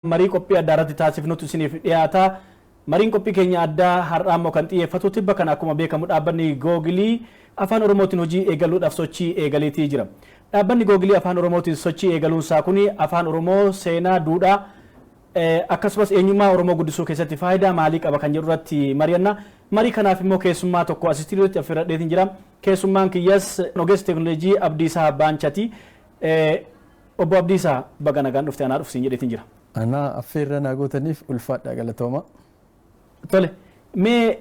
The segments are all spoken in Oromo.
marii qophii addaa irratti taasifnutu isiniif dhiyaata. Mariin qophii keenya addaa har'aa immoo kan xiyyeeffatu tibba kana akkuma beekamu dhaabbanni Googilii afaan Oromootiin hojii eegaluudhaaf sochii eegaleetii jira. Dhaabbanni Googilii afaan Oromootiin sochii eegaluunsaa kun afaan Oromoo seenaa duudhaa akkasumas eenyummaa Oromoo guddisuu keessatti faayidaa maalii qaba kan jedhu irratti mari'anna. Marii kanaaf immoo keessummaa tokko asistiidiyooti affeerradheetiin jira. Keessummaan kiyyas ogeessa teekinooloojii Abdiisaa Baanchati. Obbo Abdiisaa baga nagaan dhufte anaa dhufsiin jedheetiin jira. Ana affeerra naagotaniif ulfaadha galatooma. Tole mee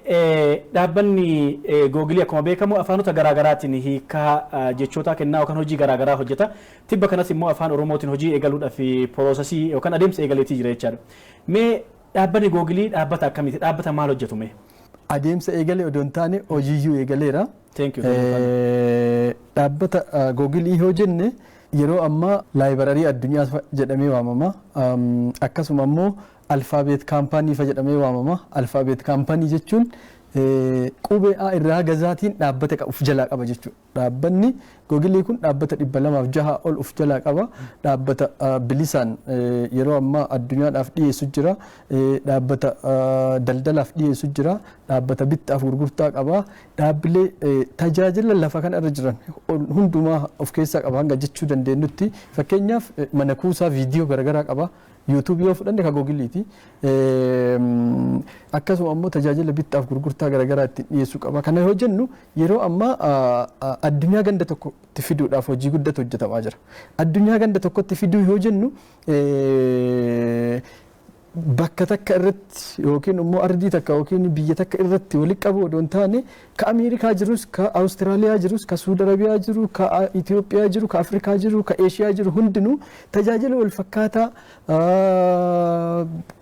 dhaabbanni Googilii akkuma beekamu afaanota garaagaraatiin hiikaa jechoota kennaa yookaan hojii garaagaraa hojjeta. Tibba kanas immoo afaan Oromootiin hojii eegaluudhaaf piroosesii yookaan adeemsa eegaleetii jira jechaadha. Mee dhaabbanni Googilii dhaabbata akkamiiti? Dhaabbata maal hojjetu mee? Adeemsa eegalee odoo hin taane hojiiyyuu eegaleera. Dhaabbata Googilii yoo jenne yeroo ammaa laayibararii addunyaa jedhamee waamama. Akkasuma immoo alfaabeet kaampaanii jedhamee waamama. Alfaabeet kaampaanii jechuun qubee A irraa gazaatiin dhaabbata of jalaa qaba jechuudha. Dhaabbanni Googilii kun dhaabbata 206 ol of jalaa qaba. Dhaabbata bilisaan yeroo ammaa addunyaadhaaf dhiyeessu jira. Dhaabbata daldalaaf dhiyeessu jira. Dhaabbata bittaaf gurgurtaa qaba. Dhaabbilee tajaajila lafa kana irra jiran hundumaa of keessaa qaba hanga jechuu dandeenyutti. Fakkeenyaaf mana kuusaa viidiyoo garaagaraa qaba. YouTube yoo fudhanne ka Googiliiti. Akkasuma immoo tajaajila bittaaf gurgurtaa garaagaraa ittiin dhiyeessuu qaba. Kana yoo jennu yeroo ammaa addunyaa ganda tokkotti fiduudhaaf hojii guddatu hojjetamaa jira. Addunyaa ganda tokkotti fiduu yoo jennu bakka takka irratti yookiin immoo ardii takka yookiin biyya takka irratti walitti qabu odoo hin taane ka Ameerikaa jirus, ka Awustiraaliyaa jirus, ka Suud Arabiyaa jiru, ka Itoophiyaa jiru, ka Afrikaa jiru, ka Eeshiyaa jiru hundinuu tajaajila wal fakkaataa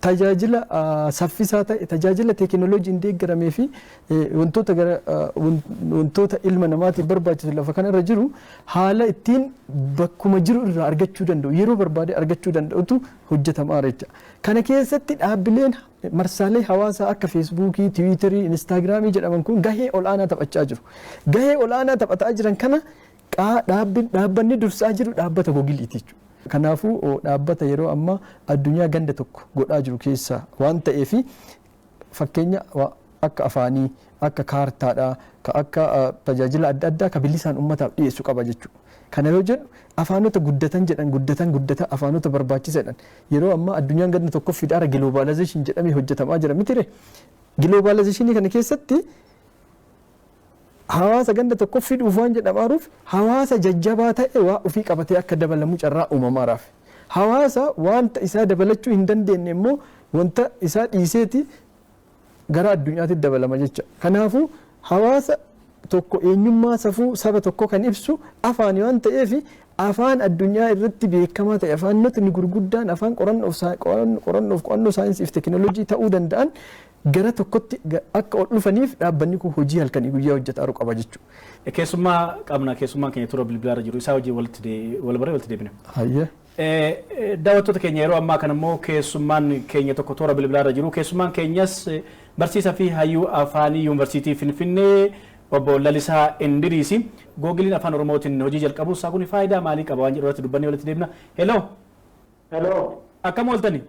tajaajila saffisaa ta'e tajaajila teekinooloojiin deeggaramee fi wantoota ilma namaatiif barbaachisu lafa kanarra jiru haala ittiin bakkuma jiru irraa argachuu danda'u yeroo barbaade argachuu danda'utu hojjetamaa jecha. Kana keessatti dhaabbileen marsaalee hawaasaa akka feesbuukii, tiwiitarii, instaagiraamii jedhaman kun gahee olaanaa taphachaa jiru. Gahee olaanaa taphataa jiran kana dhaabbanni dursaa jiru dhaabbata Googiliiti jechuudha. Kanaafuu dhaabbata yeroo ammaa addunyaa ganda tokko godhaa jiru keessaa waan ta'eef fakkeenya akka afaanii, akka kaartaadhaa, akka tajaajila adda addaa ka bilisaan uummataaf dhiyeessu qaba jechuudha. Kana yoo jennu afaanota guddatan jedhan guddatan afaanota barbaachisaadhaan yeroo ammaa addunyaan ganda tokko fidaara giloobaalaayizeeshin jedhamee hojjetamaa jira mitire. Giloobaalaayizeeshinii kana keessatti hawaasa ganda tokko fiduuf waan jedhamaaruuf hawaasa jajjabaa ta'e waa ofii qabatee akka dabalamu carraa uumamaaraaf. Hawaasa wanta isaa dabalachuu hin dandeenye immoo wanta isaa dhiiseeti gara addunyaatti dabalama jecha. Kanaafuu hawaasa tokko eenyummaa safuu saba tokko kan ibsu afaan waan ta'eef afaan addunyaa irratti beekamaa ta'e afaanotni gurguddaan afaan qorannoo saayinsii fi teekinooloojii ta'uu danda'an gara tokkotti akka ol dhufaniif dhaabbanni kun hojii halkanii guyyaa hojjetaa qaba jechuudha. Keessummaa qabna keessummaan keenya tura bilbilaarra jiru isaa hojii wal baree walitti deebina. Daawwattoota keenya yeroo ammaa kana immoo keessummaan keenya tokko toora bilbilaarra jiru. Keessummaan keenyas barsiisaa fi hayyuu afaanii yuunivarsiitii Finfinnee obbo Lalisaa Indiriisi. Googiliin afaan Oromootiin hojii jalqabuu isaa kun faayidaa maalii qaba waan jedhu irratti dubbannee walitti deebina. Hello. Akkam ooltani?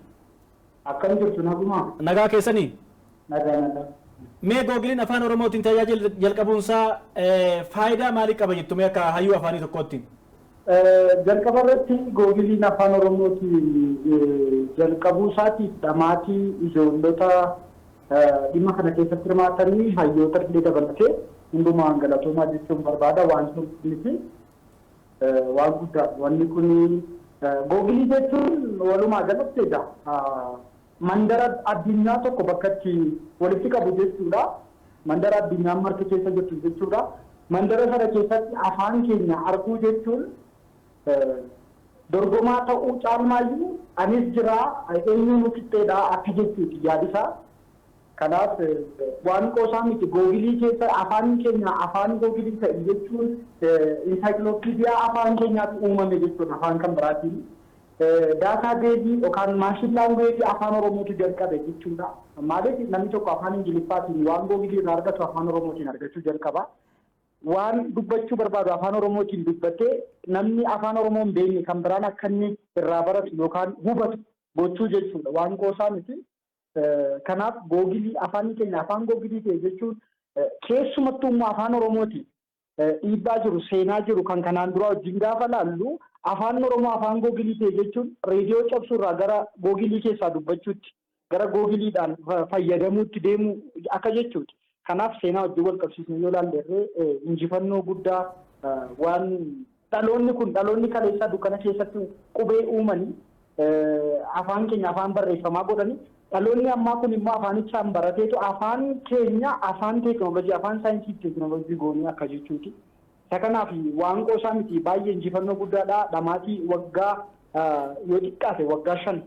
Akkam jirtu naguma? Nagaa keessanii? Nagaa. Mee Googiliin afaan Oromootiin tajaajila jalqabuunsaa faayidaa maalii qaba jettu mee akka hayyuu afaanii tokkootti? Jalqaba irratti Googiliin afaan Oromootiin jalqabuu isaatiif dhamaatii ijoollota dhimma kana keessatti hirmaatanii hayyoota illee dabalatee hundumaan galatoomaa jechuun barbaada waan sun waan guddaa wanni kun Googilii jechuun walumaa galatti mandara addunyaa tokko bakka itti walitti qabu jechuudha. Mandara addunyaa marti keessa jirtu jechuudha. Mandara sana keessatti afaan keenya arguu jechuun dorgomaa ta'uu caalmaayyuu anis jira eenyuun fixeedha akka jechuuti yaadisaa. Kanaaf waan qoosaa miti Googilii keessa afaan keenya afaan Googilii ta'e jechuun insaayikiloopiidiyaa afaan keenyaatti uumame jechuudha afaan kan biraatiin. Daataa beezii yookaan maashin laanguweejii afaan Oromootu jalqabe jechuudha. Maaliif namni tokko afaan Ingiliffaatiin waan Googilii irraa argatu afaan Oromootiin argachuu jalqaba. Waan dubbachuu barbaadu afaan Oromootiin dubbatee namni afaan Oromoo hin beekne kan biraan akka inni irraa baratu yookaan hubatu gochuu jechuudha. Waan qoosaa miti. Kanaaf googilii afaan keenya afaan googilii ta'e jechuun keessumattuu immoo afaan Oromooti dhiibbaa jiru seenaa jiru kan kanaan dura wajjin gaafa laallu afaan Oromoo afaan googilii ta'e jechuun reediyoo cabsuurraa gara googilii keessaa dubbachuutti gara googiliidhaan fayyadamuutti deemu akka jechuuti. Kanaaf seenaa wajjin wal qabsiisne yoo laalleerree injifannoo guddaa waan dhaloonni kaleessaa dukkana keessatti qubee uumanii afaan keenya afaan barreeffamaa godhanii dhaloonni ammaa kun immoo afaanichaan barateetu afaan keenya afaan teekinooloojii afaan saayinsii teekinooloojii goonee akka jechuuti. Isa kanaaf waan qoosaa miti baay'ee injifannoo guddaadha. Dhamaatii waggaa yoo xiqqaate waggaa 5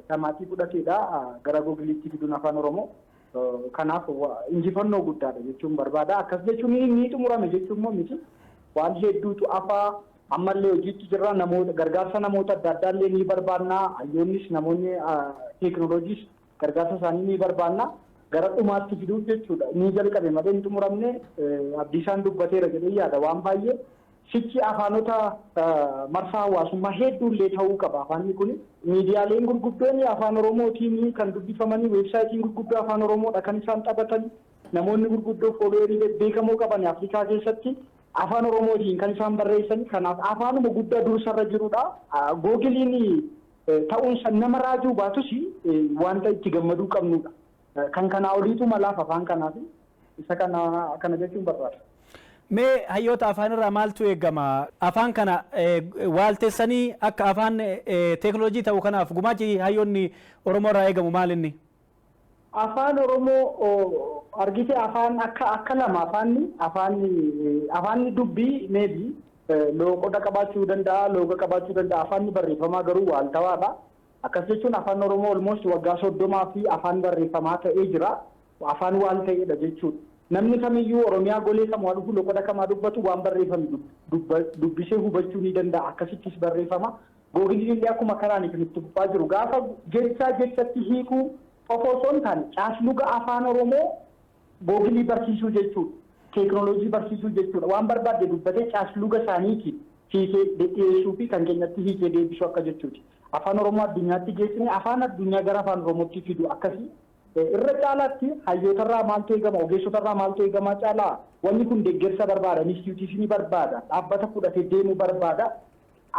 dhamaatii fudhateedha gara googiliitti fiduun afaan Oromoo. Kanaaf injifannoo guddaadha jechuun barbaada. Akkas jechuun ni xumurame jechuun immoo miti. Waan hedduutu afaa ammallee hojiitti jirra namoota gargaarsa namoota adda addaa illee ni barbaanna. Hayyoonnis namoonni teekinooloojiis gargaarsa isaanii ni barbaanna. Gara dhumaatti fiduuf jechuudha. Ni jalqabe malee hin xumuramne Abdiisaan dubbateera jedhee yaada waan baay'ee. Sichi afaanota marsaa hawaasummaa hedduullee ta'uu qaba. Afaanni kun miidiyaaleen gurguddoon afaan Oromootiin kan dubbifamanii weebsaayitiin gurguddoo afaan Oromoodha kan isaan taphatan namoonni gurguddoo fooloowerii beekamoo qaban Afrikaa keessatti afaan Oromootiin kan isaan barreessan. Kanaaf afaanuma guddaa dursarra jirudha. Googiliin ta'uunsa nama raajuu baatus wanta itti gammaduu qabnudha. Kan kanaa oliitu malaaf afaan kanaaf isa kana jechuun barbaada. Mee hayyoota afaan irraa maaltu eegama? Afaan kana waaltessanii akka afaan teekinooloojii ta'u kanaaf gumaachi hayyoonni Oromoo irraa eegamu maal inni? Afaan Oromoo argite afaan akka lama afaanni dubbii meebii looqoda qabaachuu danda'a, looga qabaachuu danda'a. Afaanni barreeffamaa garuu waaltawaadha. Akkas jechuun afaan Oromoo almost waggaa 30 fi afaan barreeffamaa ta'ee jira. Afaan waan ta'edha jechuudha. Namni kamiyyuu Oromiyaa golee kamaa dhufu loqoda kamaa dubbatu waan barreeffame dubbisee hubachuu ni danda'a. Akkasittis barreeffama. Googiliin illee akkuma karaan itti dubbaa jiru gaafa jechatti hiikuu osoo hin taane caasluga afaan Oromoo googilii barsiisuu jechuudha. Teekinooloojii barsiisuu jechuudha. Waan barbaadde dubbatee caasluga isaaniitiin hiikee dhiyeessuu fi kan keenyatti hiikee deebisuu akka jechuuti. Afaan Oromoo addunyaatti geessine afaan addunyaa gara afaan Oromootti fidu akkasii. Irra caalaatti hayyootarraa maaltu eegama ogeessotarraa maaltu eegama caalaa wanni kun deeggarsa barbaada instituushinii barbaada dhaabbata fudhatee deemuu barbaada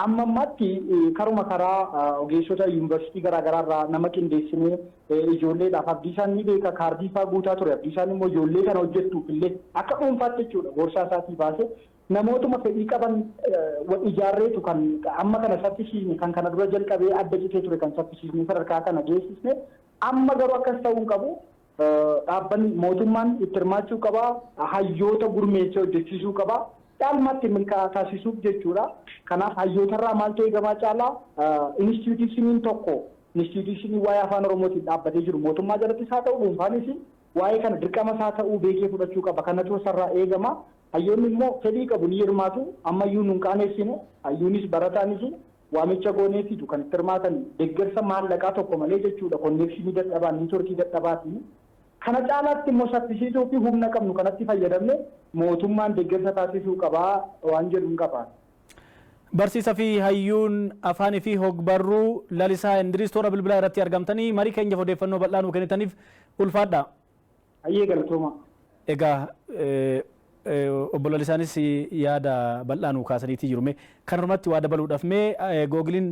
amma ammatti karaa ogeessota yuunivarsiitii garaagaraarraa nama qindeessinee ijoolleedhaaf Abdiisaan ni beeka kaardii fa'aa guutaa ture Abdiisaan immoo ijoollee kana hojjettuuf illee akka dhuunfaatti jechuudha gorsaa isaatii baasee namootuma fedhii qaban ijaarreetu kan amma kana saffisiisne kan kana dura jalqabee adda citee ture kan saffisiisne sadarkaa kana geessisne. Amma garuu akkas ta'uu qabu dhaabbanni mootummaan itti hirmaachuu qaba hayyoota gurmeessee hojjechiisuu qaba caalmaatti milkaa'aa taasisuuf jechuudha. Kanaaf hayyootarraa maaltu eegamaa caalaa instituutiiniin tokko instituutiinii waa'ee afaan Oromootiin dhaabbatee jiru mootummaa jalattis haa ta'u dhuunfaanis waa'ee kana dirqama isaa ta'uu beekee fudhachuu qaba. Kanatu isarraa eegama. Hayyoonni immoo fedhii qabu ni hirmaatu ammayyuu nun qaaneessine hayyuunis barataanis waamicha goonee fidu kan itti hirmaatan deeggarsa maallaqaa tokko malee jechuudha konnekshinii dadhabaa niitoorkii dadhabaatiin kana caalaatti immoo saffisiisuu fi humna qabnu kanatti fayyadamne mootummaan deeggarsa taasisuu qabaa waan jedhuun qabaa. Barsiisaa fi hayyuun afaanii fi hogbarruu Lalisaa Indiriis toora bilbilaa irratti argamtanii marii keenyaaf odeeffannoo bal'aa nuu kennitaniif ulfaadha. Hayyee galatooma. Egaa obbo Lalisaanis yaada bal'aa nuu kaasaniitii jiru. Kanarratti waa dabaluudhaaf googiliin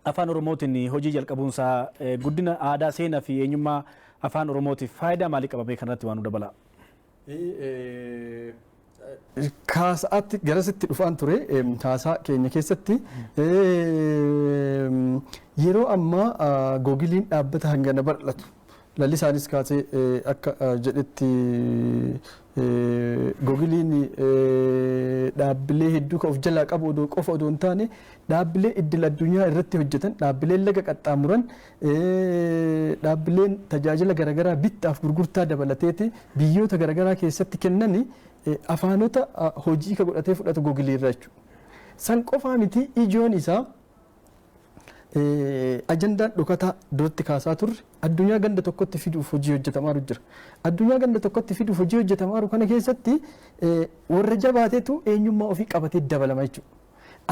afaan Oromootiin hojii jalqabuunsaa guddina aadaa seenaa fi eenyummaa afaan Oromootiif faayidaa maalii qaba kanarratti waan nu dabala? Kaasaatti garasitti dhufaan ture haasaa keenya keessatti yeroo ammaa googiliin dhaabbata hangana bal'atu Lalisaanis kaasee akka jedhetti googiliin dhaabbilee hedduu kan of jalaa qabu qofa odoo hin taane dhaabbilee idil addunyaa irratti hojjetan dhaabbileen laga qaxxaamuran dhaabbileen tajaajila garaagaraa bittaaf gurgurtaa dabalateeti biyyoota garaagaraa keessatti kennan afaanota hojii ka godhatee fudhata googilii irraa jechuudha. San qofaa miti ijoon isaa ajandaan dhokataa duratti kaasaa turre addunyaa ganda tokkotti fiduuf hojii hojjetamaa jira. Addunyaa ganda tokkotti fiduuf hojii hojjetamaa kana keessatti warra jabaateetu eenyummaa ofii qabatee dabalama jechuudha.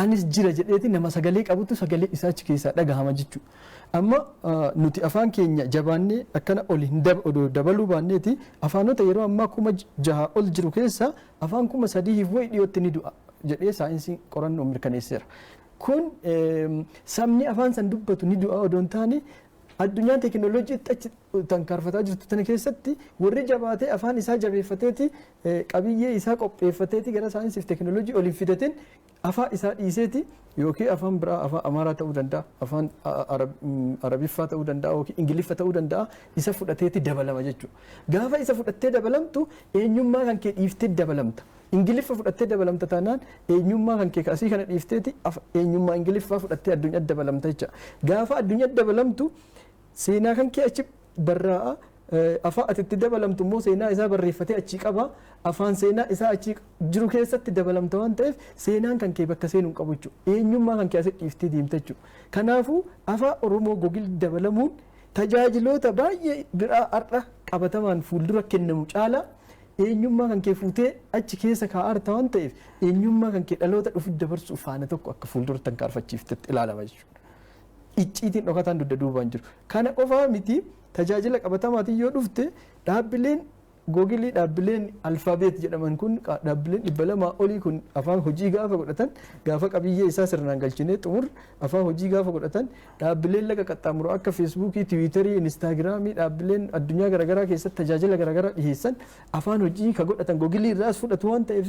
anis jira jedheeti nama sagalee qabutu sagalee isaa achi keessaa dhagahama jechuudha. Amma nuti afaan keenya jabaannee akkana ol hin dabaluu baanneeti afaanota yeroo ammaa 6,000 ol jiru keessa afaan 3,000 wayi dhiyootti ni du'a jedhee saayinsiin qorannoo mirkaneesseera. Kun sabni afaan san dubbatu ni du'a odoo hin taane addunyaan teekinooloojiitti achi tankaarfataa jirtu tana keessatti warri jabaatee afaan isaa jabeeffateeti qabiyyee isaa qopheeffateeti gara saayinsiif teekinooloojii oliin fidateen afaan isaa dhiiseeti yookiin afaan biraa afaan amaaraa ta'uu danda'a afaan arabiffaa ta'uu danda'a yookiin ingiliffa ta'uu danda'a isa fudhateeti dabalama jechuudha. Gaafa isa fudhattee dabalamtu eenyummaa kan kee dhiiftee dabalamta. Ingiliffa fudhattee dabalamta taanaan eenyummaa kan kee asii kana dhiifteeti eenyummaa ingiliffaa fudhattee addunyaa dabalamta jecha. Gaafa addunyaa dabalamtu seenaa kan kee achi barraa'a afaan atitti dabalamtu immoo seenaa isaa barreeffatee achi qaba afaan seenaa isaa achi jiru keessatti dabalamta waan ta'eef seenaan kan kee bakka seenuu qabu jechuudha. Eenyummaa kan kee asii dhiiftee deemta jechuudha. Kanaafuu afaan Oromoo Googil dabalamuun tajaajiloota baay'ee biraa har'a qabatamaan fuuldura kennamu caala eenyummaa kan kee fuutee achi keessa kaa'arta waan ta'eef eenyummaa kan kee dhaloota dhufu dabarsuuf faana tokko akka fuuldura tankaarfachiiftetti ilaalama jechuudha. Icciitiin dhokataan dugda duubaan jiru. Kana qofaa miti tajaajila qabatamaatiin yoo dhufte dhaabbileen googilii dhaabbileen alfaabeet jedhaman kun dhaabbileen 200 olii kun afaan hojii gaafa godhatan gaafa qabiyyee isaa sirnaan galchinee xumur afaan hojii gaafa godhatan dhaabbileen laga qaxxaamuroo akka feesbuukii, tiwiitarii, inistaagiraamii dhaabbileen addunyaa garaagaraa keessatti tajaajila garaagaraa dhiyeessan afaan hojii ka godhatan googilii irraas fudhatu waan ta'eef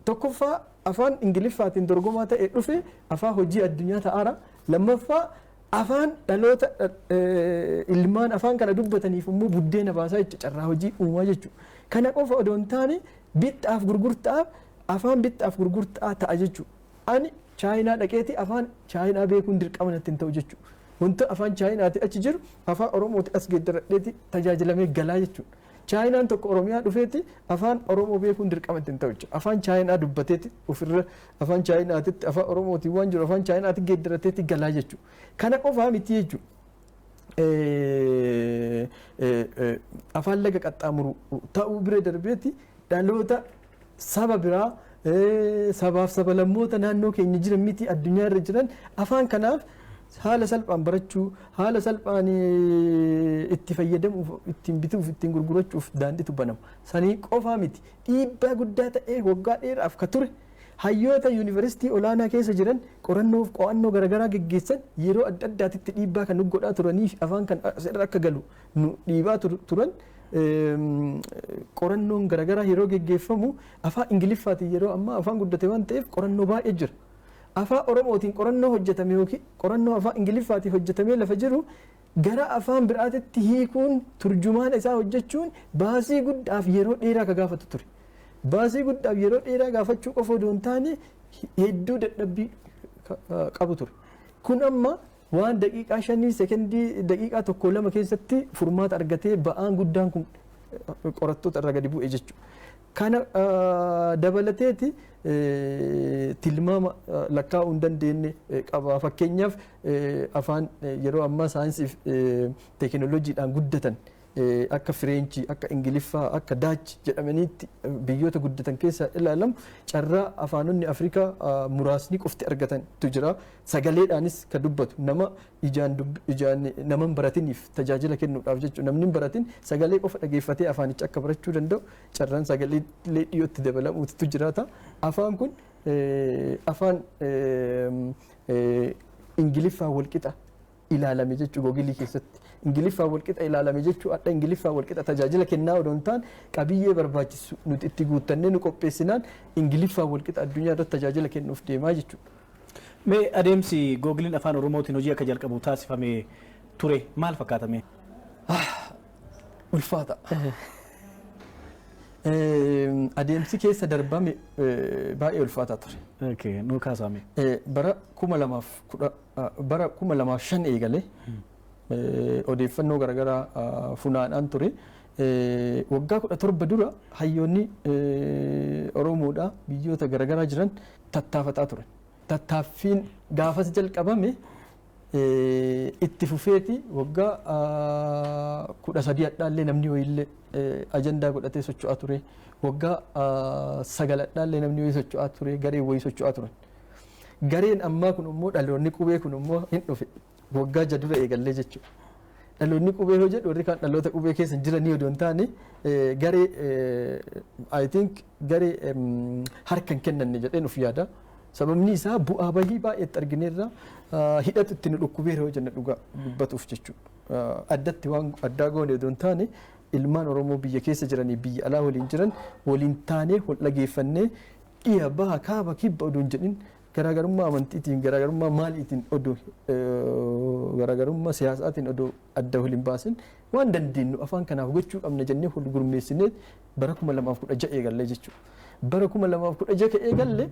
tokkoffaa afaan ingiliffaatiin dorgomaa ta'e dhufe afaan hojii addunyaa ta'aara. Lammaffaa afaan dhaloota ilmaan afaan kana dubbataniif immoo buddeena baasaa jecha carraa hojii uumaa jechuudha. Kana qofa odoo hin taane bittaaf gurgurtaaf afaan bittaaf gurgurtaa ta'a jechuudha. Ani chaayinaa dhaqeeti afaan chaayinaa beekuun dirqama natti hin ta'u jechuudha. Wanta afaan chaayinaati achi jiru afaan oromooti as geeddaradheeti tajaajilamee galaa jechuudha. Chaayinaan tokko Oromiyaa dhufeeti afaan Oromoo beekuun dirqama hin ta'u jechuudha. Afaan chaayinaa dubbateeti ofirra afaan chaayinaatitti afaan Oromootiin waan jiru afaan chaayinaatti geeddarateeti galaa jechuudha. Kana qofaa miti jechuudha. Afaan laga qaxxaamuru ta'uu bira darbeeti dhaloota saba biraa sabaaf sabalammoota naannoo keenya jiran miti addunyaa irra jiran afaan kanaaf haala salphaan barachuu haala salphaan itti fayyadamuuf ittiin bituuf ittiin gurgurachuuf daandiitu banama. Sanii qofaa miti dhiibbaa guddaa ta'ee waggaa dheeraaf ka ture hayyoota yuunivarsiitii olaanaa keessa jiran qorannoof qo'annoo garaagaraa geggeessan yeroo adda addaatitti dhiibbaa kan nu godhaa turanii fi afaan kan asirra akka galu nu dhiibaa turan qorannoon garaagaraa yeroo geggeeffamu afaan ingiliffaatiin yeroo ammaa afaan guddate waan ta'eef qorannoo baay'ee jira. Afaan Oromootiin qorannoo hojjetame yookiin qorannoo afaan ingiliffaatiin hojjetamee lafa jiru gara afaan biraatitti hiikuun turjumaan isaa hojjechuun baasii guddaaf yeroo dheeraa ka gaafatu ture. Baasii guddaaf yeroo dheeraa gaafachuu qofa odoo hin taane hedduu dadhabbii qabu ture. Kun amma waan daqiiqaa 5 sekondii daqiiqaa 1-2 keessatti furmaata argatee ba'aan guddaan kun qorattoota irra gadi bu'e jechuudha. Kana dabalateeti tilmaama lakkaa'uu hin dandeenye qaba. Fakkeenyaaf afaan yeroo ammaa saayinsiif teekinooloojiidhaan guddatan akka Fireenchii, akka Ingiliffaa, akka Daachi jedhamaniitti biyyoota guddatan keessaa ilaalamu carraa afaanonni Afrikaa muraasni qofti argatantu jira. Sagaleedhaanis ka dubbatu nama ijaan nama baratiniif tajaajila kennuudhaaf jechuudha. Namni baratin sagalee qofa dhageeffatee afaanicha akka barachuu danda'u carraan sagalee dhiyootti dabalamuutu jiraata. Afaan kun afaan Ingiliffaa walqixa ilaalame jechuudha googilii keessatti. Ingiliffaa walqixa ilaalame jechuun adda Ingiliffaa walqixa tajaajila kennaa odoo hin taane qabiyyee barbaachisu nuti itti guuttannee nu qopheessinaan Ingiliffaa walqixa addunyaa irratti tajaajila kennuuf deemaa jechuudha. Mee adeemsi googiliin afaan Oromootiin hojii akka jalqabu taasifame ture maal fakkaatame? Ulfaata. Adeemsi keessa darbame baay'ee ulfaataa ture. Okay, nu kaasame. Bara 2005 eegalee odeeffannoo garaagaraa funaanaan ture. Waggaa 17 dura hayyoonni Oromoodhaa biyyoota garaagaraa jiran tattaafataa turan. Tattaaffiin gaafas jalqabame itti fufeeti waggaa 13 adhaallee namni wayiillee ajandaa godhatee socho'aa ture. Waggaa 9 adhaallee namni wayii socho'aa ture. Garee wayii socho'aa turan. Gareen ammaa kun immoo dhaloonni qubee kun immoo hin dhufe waggaa jadura eegallee jechuudha. Dhaloonni qubee yoo jedhu warri kaan dhaloota qubee keessa jiranii odoo hin taane garee I think garee harka hin kennanne jedheen of yaada. Sababni isaa bu'aa bahii baay'eetti argineerra hidhatu itti nu dhukkubeera yoo jenna dhugaa dubbatuuf jechuudha. Addatti waan addaa goone odoo hin taane ilmaan Oromoo biyya keessa jiranii biyya alaa waliin jiran waliin taanee wal dhageeffannee dhiya baha kaaba kibba odoo hin jedhin garaagarummaa amantiitiin garaagarummaa maaliitiin odoo garaagarummaa siyaasaatiin odoo adda waliin baasin waan dandeenyu afaan kanaaf gochuu qabna jennee wal gurmeessinee bara 2016 eegalle jechuudha. Bara 2016 eegalle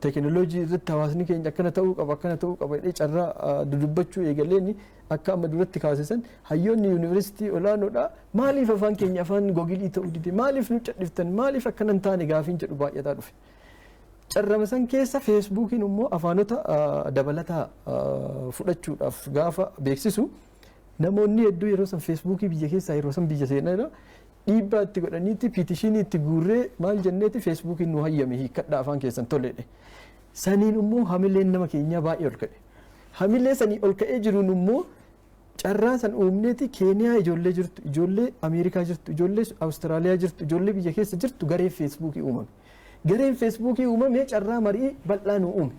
teekinooloojii irratti hawaasni keenya akkana ta'uu qaba jedhee carraa dudubbachuu eegalleen akka amma duratti kaasisan hayyoonni yuunivarsiitii olaanoodha maaliif afaan keenya afaan googilii ta'uu dide maaliif nu cadhiftan maaliif akkana hin taane gaafiin jedhu baay'ataa dhufe. Carrama san keessa feesbuukiin immoo afaanota dabalataa fudhachuudhaaf gaafa beeksisu namoonni hedduu yeroo san feesbuukii biyya keessaa yeroo san biyya seenaa dhiibbaa itti godhaniitti piitishinii itti guurree maal jenneeti feesbuukiin nu hayyame hiikkadhaa afaan keessan toledhe. Saniin immoo hamileen nama keenyaa baay'ee ol ka'e. Hamilee sanii ol ka'ee jiruun immoo carraa san uumneeti Keeniyaa ijoollee jirtu, ijoollee Ameerikaa jirtu, ijoollee Awustiraaliyaa jirtu, ijoollee biyya keessa jirtu garee feesbuukii uumame. Gareen feesbuukii uumamee carraa marii bal'aa nu uume.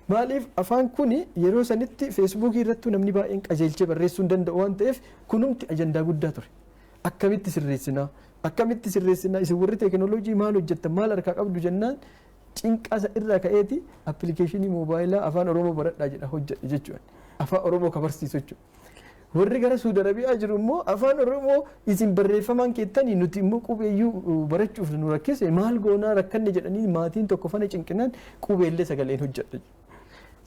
Maaliif afaan kun yeroo sanitti feesbuukii irratti namni baay'een qajeelchee barreessuu hin danda'u waan ta'eef kunumti ajandaa guddaa ture. Akkamitti sirreessinaa isin warri teekinooloojii maal hojjettan maal harkaa qabdu jennaan cinqasa irraa ka'eeti appilikeeshinii moobaayilaa afaan Oromoo baradhaa jedha hojjedhe jechuudha. Afaan Oromoo kabarsiisu jechuudha. Warri gara Suudi Arabiyaa jiru immoo afaan Oromoo isin barreeffamaan keettanii nuti immoo qubeeyyuu barachuuf nu rakkise maal goonaa rakkanne jedhanii maatiin tokko fana cinqinaan qubeellee sagaleen hojjedha.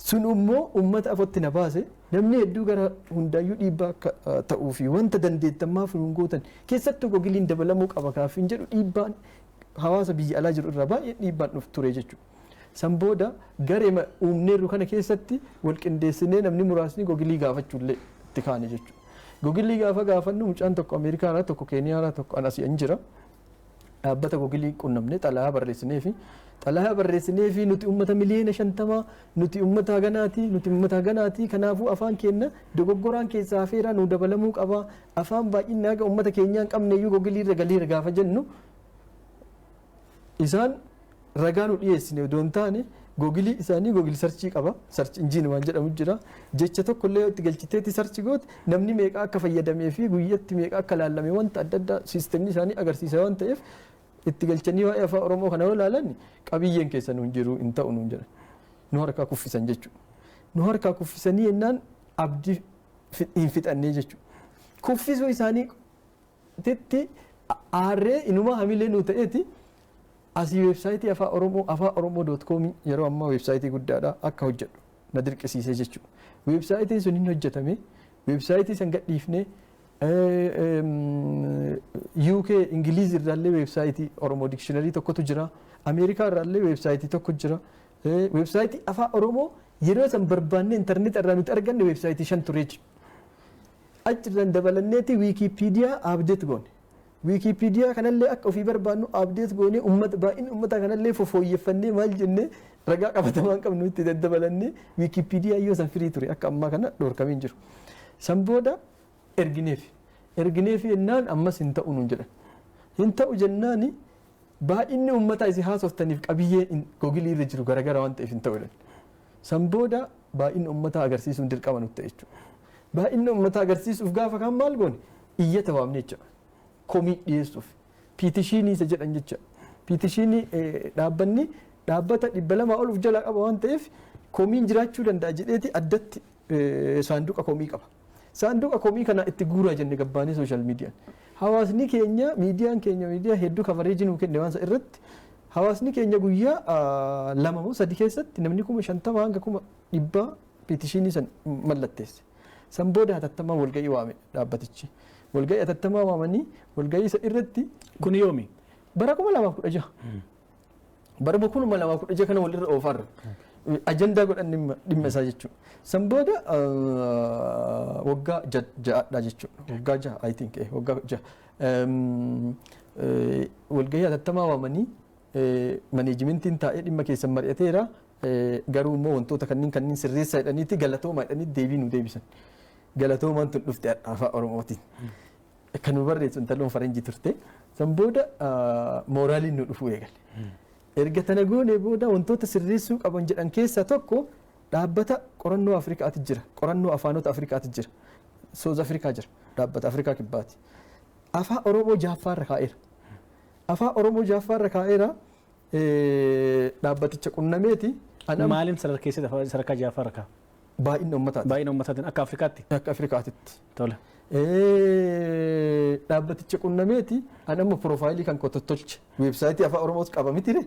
Sun immoo uummata afatti na baase namni hedduu gara hundaayyuu dhiibbaa akka ta'uu fi wanta dandeettammaaf nu gootan keessattuu googiliin dabalamuu qaba kaafiin jedhu dhiibbaan hawaasa biyya alaa jiru irraa baay'ee dhiibbaan dhufu ture jechuudha. San booda garee uumneerru kana keessatti wal qindeessinee namni muraasni googilii gaafachuullee itti kaane jechuudha. Googilii gaafa gaafannu mucaan tokko Ameerikaarraa tokko Keeniyaarraa tokko anas hin jira. Dhaabbata googilii qunnamnee xalayaa barreessinee fi nuti uummata miliyoona 50 nuti uummata haganaati kanaafuu afaan keenya dogoggoraan keessaa hafeera nu dabalamuu qaba afaan baay'inaa ga uummata keenyaa hin qabne iyyuu googilii irra galiira gaafa jennu isaan ragaa nu dhiyeessine odoo hin taane googilii isaanii googilii sarchii qaba sarchi injiin waan jedhamu jira jecha tokko illee itti galchiteetti sarchi goote namni meeqa akka fayyadamee fi guyyatti meeqa akka laalame wanta adda addaa siistemni isaanii agarsiisa waan ta'eef itti galchanii waa'ee afaan Oromoo kana yoo ilaalan qabiyyeen keessa nuun jiru hin ta'u nuun jedhan nu harkaa kuffisan jechuudha. Nu harkaa kuffisanii yennaan abdii hin fixannee jechuudha. Kuffisuu isaanii titti aarree inuma hamilee nu ta'eeti asii weebsaayitii afaan oromoo.com yeroo ammaa weebsaayitii guddaadha akka hojjedhu na dirqisiisee jechuudha. Weebsaayitiin sun hin hojjetame weebsaayitii san gadhiifnee UK Ingiliizi irraallee weebsaayitii Oromoo Dictionary tokkotu jira. Ameerikaa irraallee weebsaayitii tokko jira. Weebsaayitii afaan Oromoo yeroo san barbaanne intarneet irraa nuti arganne weebsaayitii 5 ture jechuudha. Achirraan dabalanneeti Wikipeediyaa abdeet goone. Wikipeediyaa kanallee akka ofii barbaannu abdeet goone baay'inni uummata kanallee fooyyeffannee maal jennee ragaa qabatamaan qabnu itti daddabalannee Wikipeediyaa yoo san firii ture akka ammaa kana dhorkamee jiru. San booda ergineef yennaan ammas hin ta'u nuun jedhan. Hin ta'u jennaani baay'inni uummata isin haasoftaniif qabiyyee googilii irra jiru garagara waan ta'eef hin ta'u jedhan. San booda baay'inni uummata agarsiisuun dirqama nutti ta'e jechuudha. Baay'inni uummata agarsiisuuf gaafa kan maal goone iyyata waamne jechuudha. Komii dhiyeessuuf piitishinii isa jedhan jecha. Piitishinii dhaabbanni dhaabbata 200 ol of jalaa qaba waan ta'eef komiin jiraachuu danda'a jedheeti addatti saanduqa komii qaba. Saanduqa komii kana itti guuraa jenne gabbaanee sooshaal miidiyaan. Hawaasni keenya miidiyaan keenya miidiyaa hedduu kafareejii nuu kenne waan irratti hawaasni keenya guyyaa 2 moo 3 keessatti namni 50 hanga 100 piitishinii san mallatteesse. San booda hatattamaa walga'ii waame dhaabbatichi. Walga'ii hatattamaa waamanii walga'ii isa irratti kun yoomi bara 2016 bara 2016 kana walirra oofarra. Ajandaa godhan dhimma isaa jechuudha. San booda waggaa ja'adha jechuudha. Waggaa ja'a I think waggaa ja'a. Walgahii hatattamaa waamanii maneejimentiin taa'ee dhimma keessan mari'ateera garuu immoo wantoota kanneen sirreessaa jedhaniiti galatoomaa jedhanii deebii nu deebisan. Galatoomaan tun dhufte afaan Oromootiin. Kan nu barreessu intaloon faranjii turte. San booda mooraaliin nu dhufuu eegale. Erga tana goonee booda wantoota sirreessuu qaban jedhan keessaa tokko dhaabbata qorannoo Afrikaati jira. Qorannoo afaanota Afrikaati jira. South Afrikaa jira. Dhaabbata Afrikaa kibbaati. Afaan Oromoo Jaaffaarra kaa'eera. Afaan Oromoo Jaaffaarra kaa'eera. Dhaabbaticha qunnameeti. Maaliin sadarkaa Jaaffaarra kaa'a? Baay'ina uummataati. Baay'ina uummatatiin akka Afrikaatti? Akka Afrikaatitti. Tola. Dhaabbaticha qunnameeti anamma piroofaayilii kan tottolche weebsaayitii afaan Oromoos qaba mitire.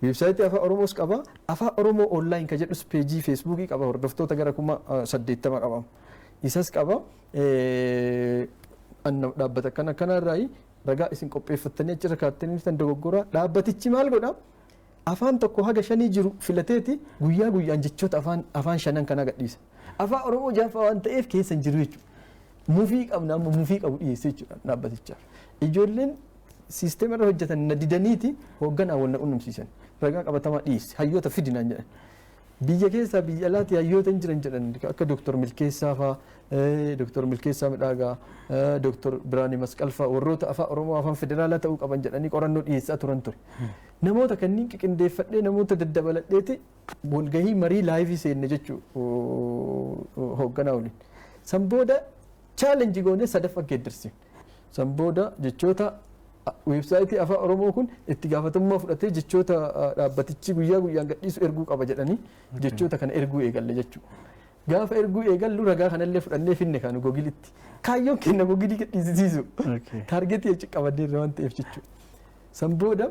Weebsaayitii afaan Oromoos qaba. Afaan Oromoo onlaayin kan jedhus peejii feesbuukii qaba hordoftoota gara 80,000 qaba. Isas qaba. Dhaabbata kanarraa ragaa isin qopheeffattanii achirra kaattanii kan dogoggora. Dhaabbatichi maal godha? Afaan tokko haga 5 jiru filateeti guyyaa guyyaan jechoota afaan 5 kana gadhiisa. Afaan Oromoo Jaaffaa waan ta'eef keessa hin jiru jechuudha. Mufii qabna amma mufii qabu dhiyeessee jechuudha dhaabbatichaaf. Ijoolleen siisteema irra hojjetan na didaniiti hoogganaa wal na qunnamsiisan. Ragaa qabatamaa dhiyeesse hayyoota fidinaan jedhan. Biyya keessaa biyya alaatti hayyoota hin jiran jedhan akka Dooktor Milkeessaa fa'aa, Dooktor Milkeessaa Midhaagaa, Dooktor Biraanii Masqal fa'aa warroota afaan Oromoo afaan federaalaa ta'uu qaban jedhanii qorannoo dhiyeessaa turan ture. Namoota kanneen qiqindeeffadhee namoota daddabaladheeti walgahii marii laayivii seenne jechuudha hoogganaa waliin. San booda chaalenjii goonee sadaffaa geeddarsiin. San booda jechoota weebsaayitii afaan Oromoo kun itti gaafatamummaa fudhatee jechoota dhaabbatichi guyyaa guyyaan gadhiisu erguu qaba jedhanii jechoota kana erguu eegalle jechuudha. Gaafa erguu eegallu ragaa kanallee fudhannee finne kan Googilitti. Kaayyoon kenna Googilii gadhiisisiisu. Taargetii jechuudha qabanneerra waan ta'eef jechuudha. San booda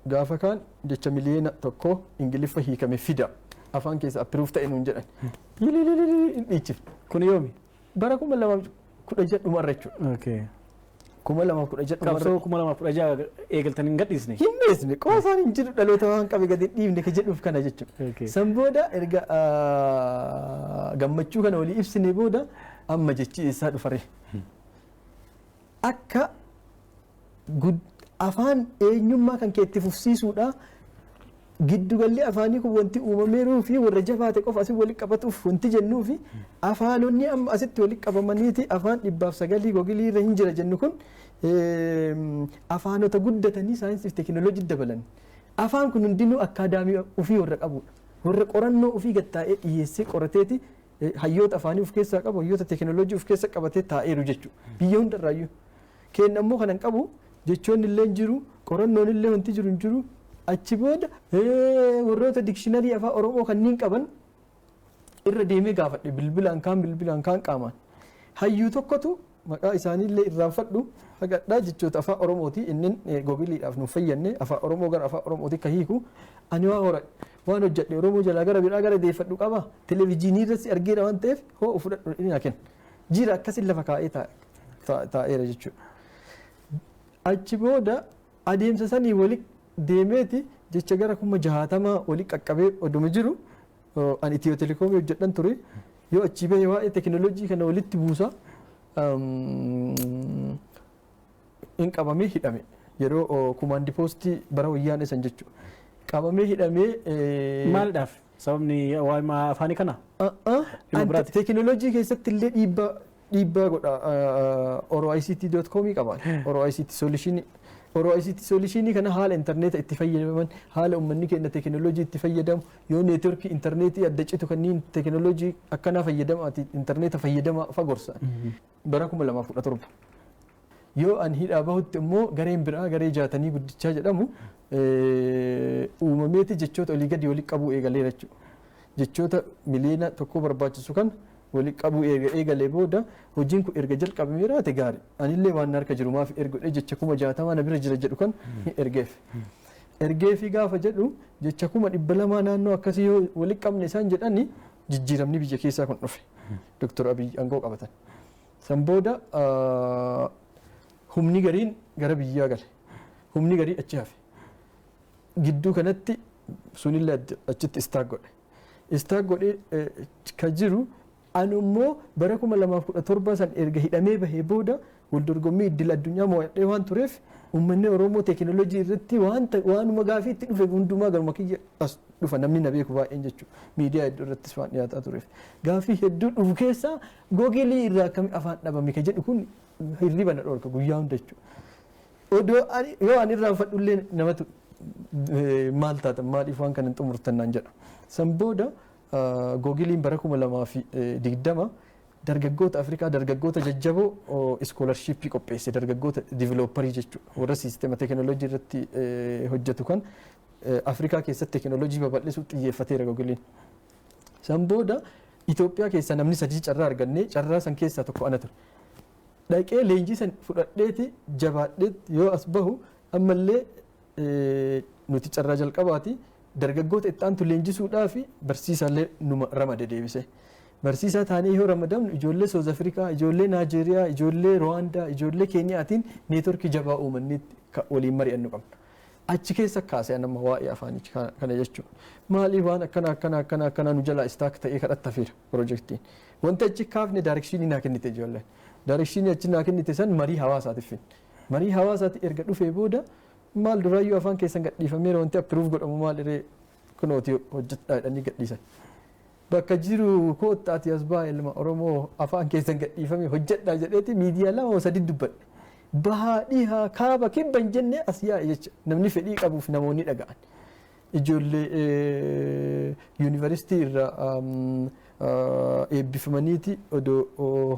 gaafa kaan jecha miliyoona 1 Ingiliffa hiikame fida afaan keessa appiruuf ta'e nuun jedhan. Hin dhiichifne. Kun yoomi? Bara 2016 dhumarra jechuudha. 2016 Qabsoo 2016 eegaltanii hin gadhiisne? Hin dhiisne qoosaan hin jiru dhaloota waan qabe gadi dhiifne ka jedhuuf kana jechuudha. San booda erga gammachuu kana walii ibsine booda amma jechi eessaa dhufare. Akka afaan eenyummaa kan keetti fufsiisuudha. Giddugalli afaanii kun wanti uumameeruu fi warra jabaate qofa asii walitti qabatuuf wanti jennuu fi afaanonni amma asitti walitti qabamaniiti afaan 109 Googilii irra hin jira jennu kun afaanota guddatanii saayinsii fi teekinooloojii dabalan. Afaan kun hundinuu akkaadaamii ofii warra qabudha. Warra qorannoo ofii gattaa'ee dhiyeessee qorateeti hayyoota afaanii of keessaa qabu hayyoota teekinooloojii of keessa qabatee taa'eeru jechuudha. Biyya hundarraayyuu. Kenna immoo kanan qabu jechoonni illee hin jiru qorannoon illee wanti jiru hin jiru. Achi booda warroota dikshiinarii afaan Oromoo kanneen qaban irra deemee gaafadhe bilbilaan kaan qaamaan. Hayyuu tokkotu maqaa isaaniillee irraanfadhu hagadhaa jechoota afaan Oromooti inni Googiliidhaaf nuuf fayyadne afaan Oromoo gara afaan Oromooti ka hiiku ani waa horadhe waan hojjedhe Oromoo jalaa gara biraa gara deeffadhu qaba televezyiinii irratti argeera waan ta'eef hoo fudhadhu inni haa kenna. Jira akkasiin lafa kaa'ee taa'eera jechuudha. Achi booda adeemsa sanii walitti deemeeti jecha gara 60 walii qaqqabee oduma jiru an Itiyoo Telekoomii hojjedhan ture yoo achi bahee waa'ee teekinooloojii kana walitti buusa in qabamee hidhame yeroo kumaandi poostii bara wayyaanee san jechuudha. Qabamee hidhamee maalidhaaf sababni waa'ee afaanii kana? Teekinooloojii keessatti illee dhiibbaa godha oroict.com qabaan oroict solution OICT solutionii kana haala intarneeta itti fayyadaman haala uummanni keenya teekinooloojii itti fayyadamu yoo neetworkii intarneetii adda citu kanneen teekinooloojii akkanaa fayyadamaati intarneeta fayyadamaa fagorsa bara 2017 yoo an hidhaa bahutti immoo gareen biraa garee jaatanii guddichaa jedhamu uumameeti jechoota olii gadi walitti qabuu eegaleera jechuudha. Jechoota miliyoona 1 barbaachisu kan walitti qabuu eegalee booda hojiin kun erga jalqabamee raate gaarii. Anillee waan harka jiru maaf ergodhee jecha 60 na bira jira jedhu kan ergeef. Ergeefi gaafa jedhu jecha 200 naannoo akkasii yoo walitti qabne isaan jedhani jijjiiramni biyya keessaa kun dhufe. Dr. Abiy aangoo qabatan. San booda humni gariin gara biyyaa gale. Humni garii achi hafe. Gidduu kanatti sunillee achitti istaag godhe. Istaag godhee ka jiru anummoo bara 2017 san erga hidhamee bahee booda wal dorgommii idil addunyaa mo'adhee waan tureef Uummanni Oromoo teekinooloojii irratti waanuma gaafii itti dhufe hundumaa garuma kiyya as dhufa namni na beeku baay'een jechuudha. Miidiyaa hedduu irrattis waan dhiyaataa tureef. Gaafii hedduu dhufu keessaa googilii irraa akkami afaan dhabame ka jedhu kun hirriba na dhoorka guyyaa hunda jechuudha. Yoo ani irraa uffadhullee namatu maal taatan maaliif waan kana xumurtan naan jedha. San booda googiliin bara 2020 dargaggoota Afrikaa dargaggoota jajjaboo iskoolarshipii qopheesse dargaggoota divilooparii jechuudha. Warra siisteema teekinooloojii irratti hojjetu kan Afrikaa keessatti teekinooloojii babal'isuu xiyyeeffateera googiliin. San booda Itoophiyaa keessaa namni 3 carraa argannee carraa san keessaa tokko ana ture. Dhaqee leenjii san fudhadheeti jabaadheeti yoo as bahu ammallee nuti carraa jalqabaati dargaggoota itti aantu leenjisuudhaa fi barsiisaallee numa ramade deebise. Barsiisaa taanee yoo ramadamnu ijoollee South Afrikaa, ijoollee Naajeeriyaa, ijoollee Rwaandaa, ijoollee Keeniyaatiin neetworkii jabaa uumanii waliin mari'annu qabna. Achi keessa kaasee nama waa'ee afaanii kana jechuudha. Maaliif waan akkana nu jalaa istaak ta'ee kadhatta fiira piroojeektiin. Wanti achi kaafne daayirekshinii naa kennite ijoolleen. Daayirekshinii achi naa kennite san marii hawaasaatiif finne. Marii hawaasaati erga dhufee booda maal duraayyuu afaan keessan gadhiifameera wanti appiruuf godhamu maal irree kunooti hojjedhaa jedhanii gadhiisan. Bakka jiru koottaati as ba'a ilma Oromoo afaan keessan gadhiifame hojjedhaa jedheeti miidiyaa 2-3 dubbadhe. Bahaa dhihaa kaaba kibba hin jenne as yaa'e jecha namni fedhii qabuuf namoonni dhaga'an. Ijoollee yuunivarsiitii irraa eebbifamaniiti odoo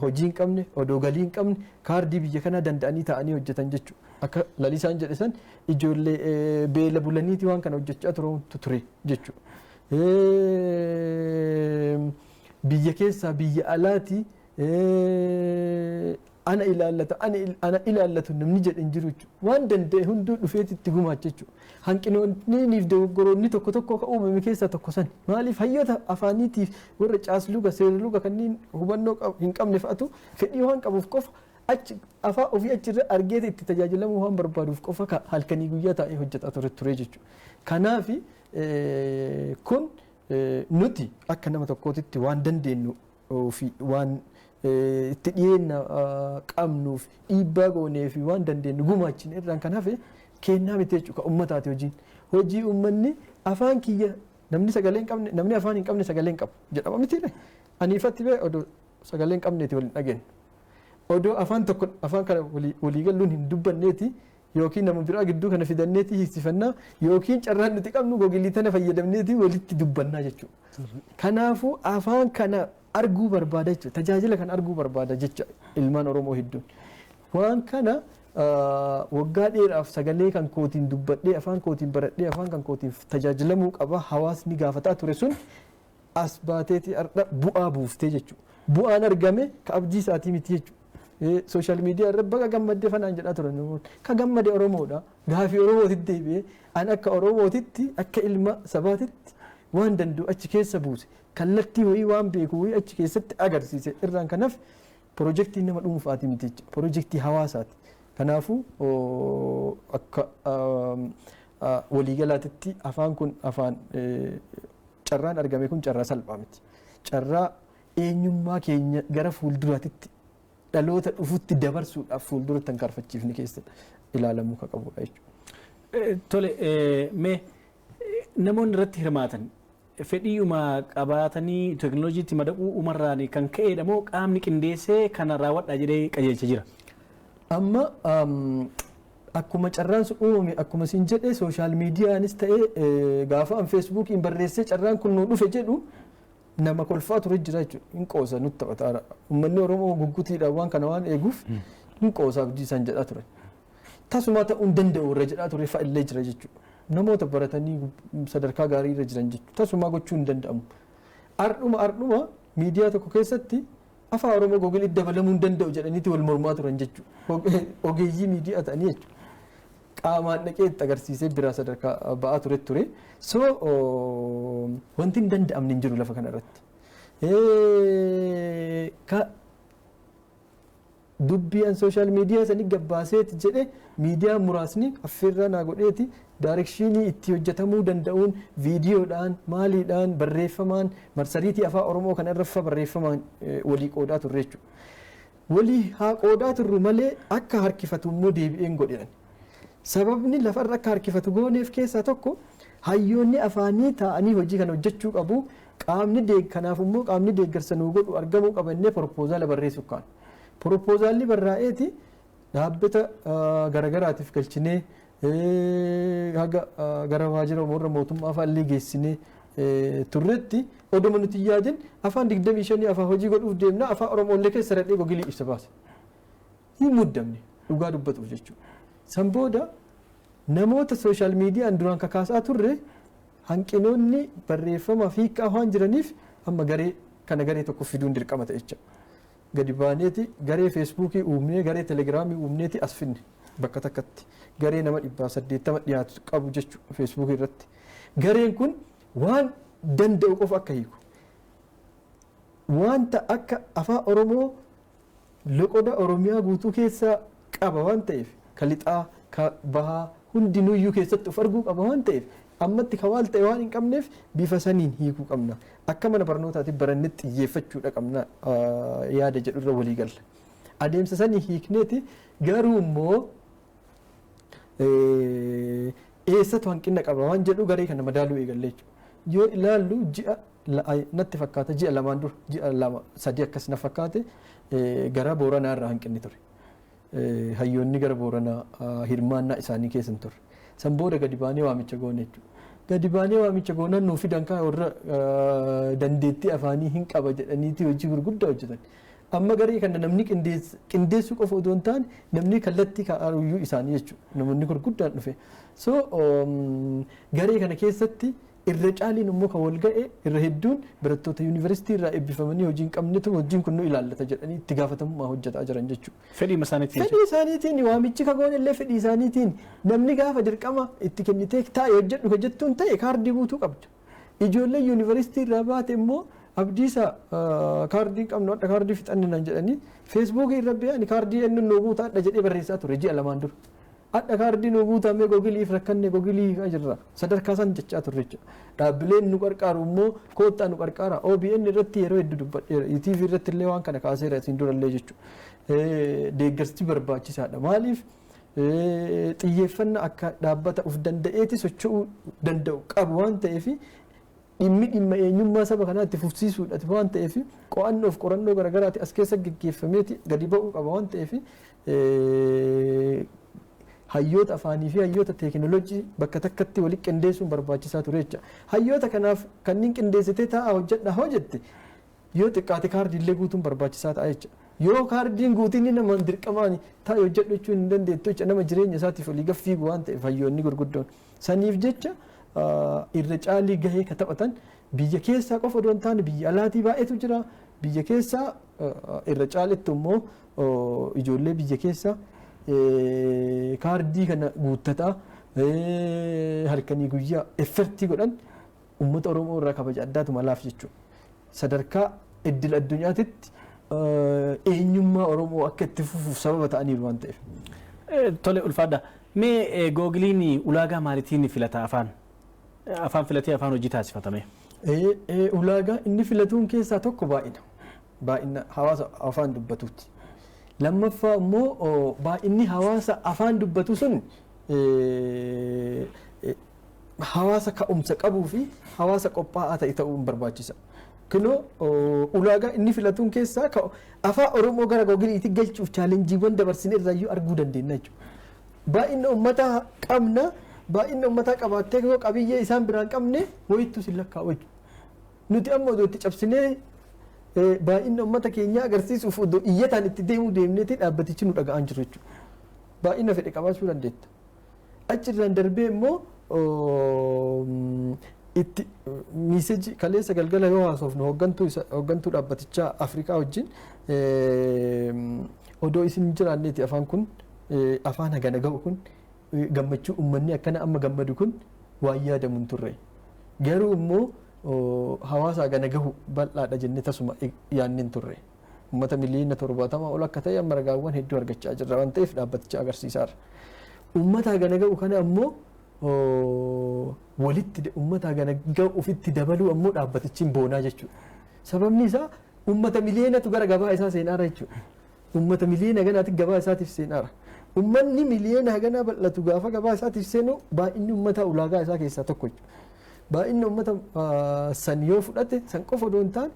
hojii hin qabne odoo galii hin qabne kaardii biyya kanaa danda'anii taa'anii hojjetan jechuudha. Akka lalisaan jedhe san ijoollee beela bulaniiti waan kana hojjechaa ture jechuudha. Biyya keessaa biyya alaati ana ilaallatu namni jedhe hin jiru jechuudha. Waan danda'e hunduu dhufeeti itti gumaacha jechuudha. Hanqinoonni fi dogoggoroonni tokko tokko ka uumame keessaa tokko san maaliif hayyoota afaaniitiif warra caasluga seerluga kanneen hubannoo hin qabne fa'atu fedhii waan qabuuf qofa afaan ofii achirra argeeti itti tajaajilamuu waan barbaaduuf qofa halkanii guyyaa taa'ee hojjetaa ture jechuudha. Kanaaf kun nuti akka nama tokkootitti waan dandeenyu fi waan itti dhiyeenya qabnuuf dhiibbaa goonee fi waan dandeenyu gumaachine irraan kan hafe kennaa miti jechuudha uummataati hojiin. Hojii uummanni afaan kiyya namni sagalee hin qabne namni afaan hin qabne sagalee hin qabu jedhama miti. Ani ifatti bee odoo sagalee hin qabneeti waliin dhageenyu. Odoo afaan tokko afaan kana walii galuun hin dubbanneeti yookiin nama biraa gidduu kana fidanneeti hiiksifannaa yookiin carraan nuti qabnu googilii tana fayyadamneeti walitti dubbannaa jechuudha. Kanaafuu afaan kana arguu barbaada jechuudha. Tajaajila kan arguu barbaada jecha ilmaan Oromoo hedduun. Waan kana waggaa dheeraaf sagalee kan kootiin dubbadhee afaan kootiin baradhee afaan kan kootiin tajaajilamuu qaba hawaasni gaafataa ture sun as baateeti har'a bu'aa buuftee jechuudha. Bu'aan argame ka abdii isaatii miti jechuudha. Sooshaal miidiyaa irra baga gammadde fanaan jedhaa turan ka gammade Oromoodha. Gaafii Oromootitti deebi'ee an akka Oromootitti akka ilma sabaatitti waan danda'u achi keessa buuse. Kallattii wayii waan beeku wayii achi keessatti agarsiise irraan kanaaf piroojeektii nama dhuunfaati miti jechuudha. Piroojeektii hawaasaati. Kanaafuu akka waliigalaatitti afaan kun afaan carraan argame kun carraa salphaa miti. Carraa eenyummaa keenya gara fuulduraatitti dhaloota dhufutti dabarsuudhaaf fuuldura tarkaanfachiifne keessa ilaalamuu kan qabudha jechuudha. Tole mee namoonni irratti hirmaatan fedhiiuma qabaatanii teekinooloojiitti madaquu umarraan kan ka'edha moo qaamni qindeessee kana raawwadhaa jedhee qajeelcha jira? Amma akkuma carraan sun uumame akkuma isin jedhe sooshaal miidiyaanis ta'ee gaafa an feesbuukiin barreessee carraan kun nuu dhufe jedhu nama kolfaa ture jira jechuudha. Hin qoosa nutti taphataadha. Uummanni Oromoo guggutiidhaan waan kana waan eeguuf hin qoosa abdii isaan jedhaa ture. Tasuma ta'uu hin danda'u irra jedhaa ture fa'illee jira jechuudha. Namoota baratanii sadarkaa gaarii irra jiran jechuudha. Tasuma gochuu hin danda'amu. Ardhuma miidiyaa tokko keessatti afaan Oromoo googilitti dabalamuu hin danda'u jedhaniiti wal mormaa turan jechuudha. Ogeeyyii miidiyaa ta'anii jechuudha. Qaamaan dhaqee itti agarsiisee biraa sadarkaa ba'aa ture. So wanti hin danda'amne hin jiru lafa kanarratti. Dubbiin sooshaal miidiyaa sanii gabbaaseeti jedhe miidiyaa muraasni affeerraa naa godheeti daayirekshinii itti hojjetamuu danda'uun viidiyoodhaan maaliidhaan barreeffamaan marsariitii afaan Oromoo kana irra barreeffamaan walii qoodaa turre jechuudha. Walii haa qoodaa turru malee akka harkifatu immoo deebi'een godhan. Sababni lafarra akka harkifatu gooneef keessaa tokko hayyoonni afaanii taa'anii hojii kana hojjechuu qabu. Kanaaf immoo qaamni deeggarsa nuu godhu argamuu qabannee proposala barreessu kaan. Proposalli barraa'eeti dhaabbata garagaraatiif galchinee haga gara waajjira uumurra mootummaa afaan geessinee turretti oduma nuti yaadin afaan 25 afaan hojii godhuuf deemna afaan Oromoolee keessa radhee gogilii ibsa baase. Hin muddamne dhugaa dubbatuuf jechuudha. San booda namoota sooshaal miidiyaan duraan kakaasaa turre hanqinoonni barreeffama fi afaan jiraniif amma garee tokko fiduun dirqama ta'e jecha. Gadi baaneeti garee feesbuukii uumnee garee telegiraamii uumneeti as finne bakka takkatti garee nama 180 dhiyaatu qabu jechuudha feesbuukii irratti. Gareen kun waan danda'u qofa akka hiiku. Wanta akka afaan Oromoo loqoda Oromiyaa guutuu keessaa qaba waan ta'eef ka lixaa ka bahaa hundinuyyuu keessatti of arguu qaba waan ta'eef ammatti kawaal ta'e waan hin qabneef bifa saniin hiikuu qabna. Akka mana barnootaatiif barannetti xiyyeeffachuudha qabna yaada jedhu irra walii galla. Adeemsa sanii hiikneeti garuu immoo eessatu hanqina qaba waan jedhu garee kana madaaluu eegalle jechuudha. Yoo ilaallu ji'a natti fakkaata ji'a lamaan dura ji'a lama sadii akkas na fakkaate gara Booranaa irraa hanqinni ture. Hayyoonni gara Booranaa hirmaannaa isaanii keessa hin turre. San booda gadi baanee waamicha goone jechuudha. Gadi baanee waamicha goonaan nuu fidan kaa warra dandeettii afaanii hin qaba jedhaniiti hojii gurguddaa hojjetan. Amma garee kana namni qindeessuu qofa otoo hin taane namni kallattii kaa'aruyyuu isaanii jechuudha. Namoonni gurguddaan dhufe. So garee kana keessatti irra caaliin immoo kan wal ga'e irra hedduun barattoota yuunivarsiitii irraa eebbifamanii hojii hin qabnetu hojiin kun nu ilaallata jedhanii itti gaafatamummaa hojjetaa jiran jechuudha. Fedhii isaaniitiin waamichi kagoon illee fedhii isaaniitiin namni gaafa dirqama itti kennitee taa'e hojjedhu hojjettuun ta'e kaardii guutuu qabda. Ijoollee yuunivarsiitii irraa baate immoo abdiisa kaardii qabnu hadha kaardii fixanninaan jedhanii feesbuukii irra beeyani kaardii eenyuun nuu guutaa hadha jedhee barreessaa ture ji'a lamaan dura. Hadha kaardii nuu guutamee gogiliif rakkanne gogilii jirra sadarkaa san jechaa turre jechuudha. Dhaabbileen nu qarqaaru immoo koottaa nu qarqaara OBN irratti yeroo hedduu dubbadheera ETV irratti illee waan kana kaaseera isin durallee jechuudha. Deeggarsi barbaachisaadha maaliif xiyyeeffannaa akka dhaabbata uf danda'eeti socho'uu danda'u qabu waan ta'eef dhimma eenyummaa saba kanaa itti fufsiisuudhaati waan ta'eef qo'annoof qorannoo garagaraati as keessa geggeeffameeti gadi ba'uu qaba waan ta'eef hayyoota afaanii fi hayyoota teekinooloojii bakka takkatti walitti qindeessuun barbaachisaa ture jecha. Hayyoota kanaaf kanneen qindeessitee taa'aa hojjedha hojjette yoo xiqqaate kaardii illee guutuun barbaachisaa ta'a jecha. Yoo kaardiin guutiin nama dirqamaan taa'ee hojjedhu jechuun hin dandeettu jecha nama jireenya isaatiif olii gaffiigu waan ta'eef hayyoonni gurguddoon. Saniif jecha irra caalii gahee ka taphatan biyya keessaa qofa odoo hin taane biyya alaatii baay'eetu jira. Biyya keessaa irra caalitti immoo ijoollee biyya keessaa kaardii kana guuttataa halkanii guyyaa effartii godhan uummata Oromoo irraa kabaja addaatu malaaf jechuudha. Sadarkaa idil addunyaatitti eenyummaa Oromoo akka itti fufuuf sababa ta'aniiru waan ta'eef. Tole ulfaadha. Mee googiliin ulaagaa maaliitiin filata afaan filatee afaan hojii taasifatame? Ulaagaa inni filatuun keessaa tokko baay'ina hawaasa afaan dubbatuuti. Lammaffaa immoo baay'inni hawaasa afaan dubbatu sun hawaasa ka'umsa qabuu fi hawaasa qophaa'aa ta'e ta'uun barbaachisa. Kunoo ulaagaa inni filatuun keessaa afaan Oromoo gara googiliitti galchuuf chaalenjiiwwan dabarsine irraayyuu arguu dandeenya jechuudha. Baay'ina uummataa qabna baay'ina uummataa qabaattee yoo qabiyyee isaan biraan qabne wayittuu sin lakkaa'u jechuudha. Nuti amma odoo itti cabsinee baay'ina uummata keenyaa agarsiisuuf odoo iyyataan itti deemuu deemneeti dhaabbatichi nu dhaga'an jiru jechuudha. Baay'ina fedhe qabaachuu dandeetta. Achirraan darbee immoo itti miiseji kaleessa galgala yoo haasofnu hooggantuu dhaabbatichaa Afrikaa wajjin odoo isin jiraanneeti afaan kun afaan hagana ga'u kun gammachuu uummanni akkana amma gammadu kun waan yaadamu hin turre. Garuu immoo hawaasa hagana gahu bal'aadha jennee tasuma yaadne hin turre. Uummata miliyoona 70 ol akka ta'e amma ragaawwan hedduu argachaa jirra waan ta'eef dhaabbaticha agarsiisaara. Uummata hagana gahu kana ammoo walitti uummata hagana gahu ofitti dabaluu ammoo dhaabbatichiin boonaa jechuudha. Sababni isaa uummata miliyoonatu gara gabaa isaa seenaara jechuudha. Uummata miliyoona ganaatti gabaa isaatiif seenaara. Uummanni miliyoona haganaa bal'atu gaafa gabaa isaatiif seenu baay'inni uummata ulaagaa isaa keessaa tokko jechuudha. Baay'inni uummata san yoo fudhate san qofa odoo hin taane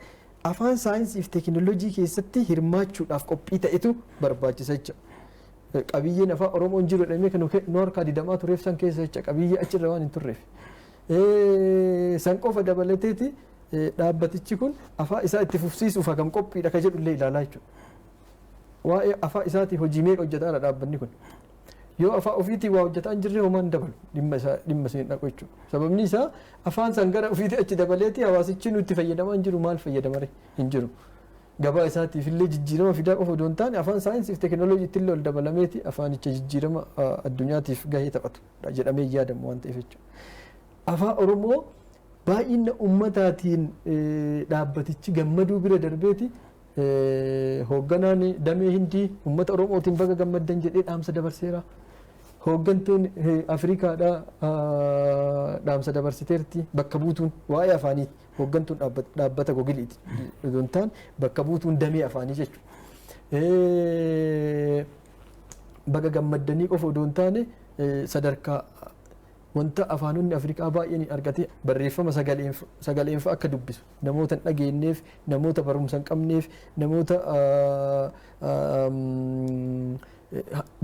afaan saayinsii fi teekinooloojii keessatti hirmaachuudhaaf qophii ta'etu barbaachisa jecha. Qabiyyeen afaan Oromoon jiru jedhamee kan nu harkaa didamaa tureef san keessa jecha qabiyyee achirra waan hin turreef. San qofa dabalateeti dhaabbatichi kun afaan isaa itti fufsiisuuf hagam qophiidha ka jedhu illee ilaalaa jechuudha. Waa'ee afaan isaatiif hojii meeqa hojjetaadha dhaabbanni kun. Yoo afaan ofiitii waa hojjetaa hin jirre homaan dabalu dhimma isheen dhaqu jechuudha. Sababni isaa afaan san gara ofiitii achi dabaleeti hawaasichi nutti fayyadamaa hin jiru maal fayyadamare hin jiru. Gabaa isaatiif illee jijjiirama fidaa qofa odoo hin taane afaan saayinsii fi teekinooloojiitti illee ol dabalameeti afaanicha jijjiirama addunyaatiif gahee taphatu jedhamee yaadamu waan ta'eef jechuudha. Afaan Oromoo baay'ina ummataatiin dhaabbatichi gammaduu bira darbeeti hoogganaan damee hindii ummata Oromootiin baga gammaddan jedhee dhaamsa dabarseera. Hooggantuun Afrikaadhaa dhaamsa dabarsiteerti bakka buutuun waa'ee afaanii hooggantuun dhaabbata Googiliiti odoo hin taane bakka buutuun damee afaanii jechuudha. Baga gammaddanii qofa odoo hin taane sadarkaa wanta afaanonni Afrikaa baay'een argate barreeffama sagaleenfa akka dubbisu namoota hin dhageenyeef namoota barumsa hin qabneef namoota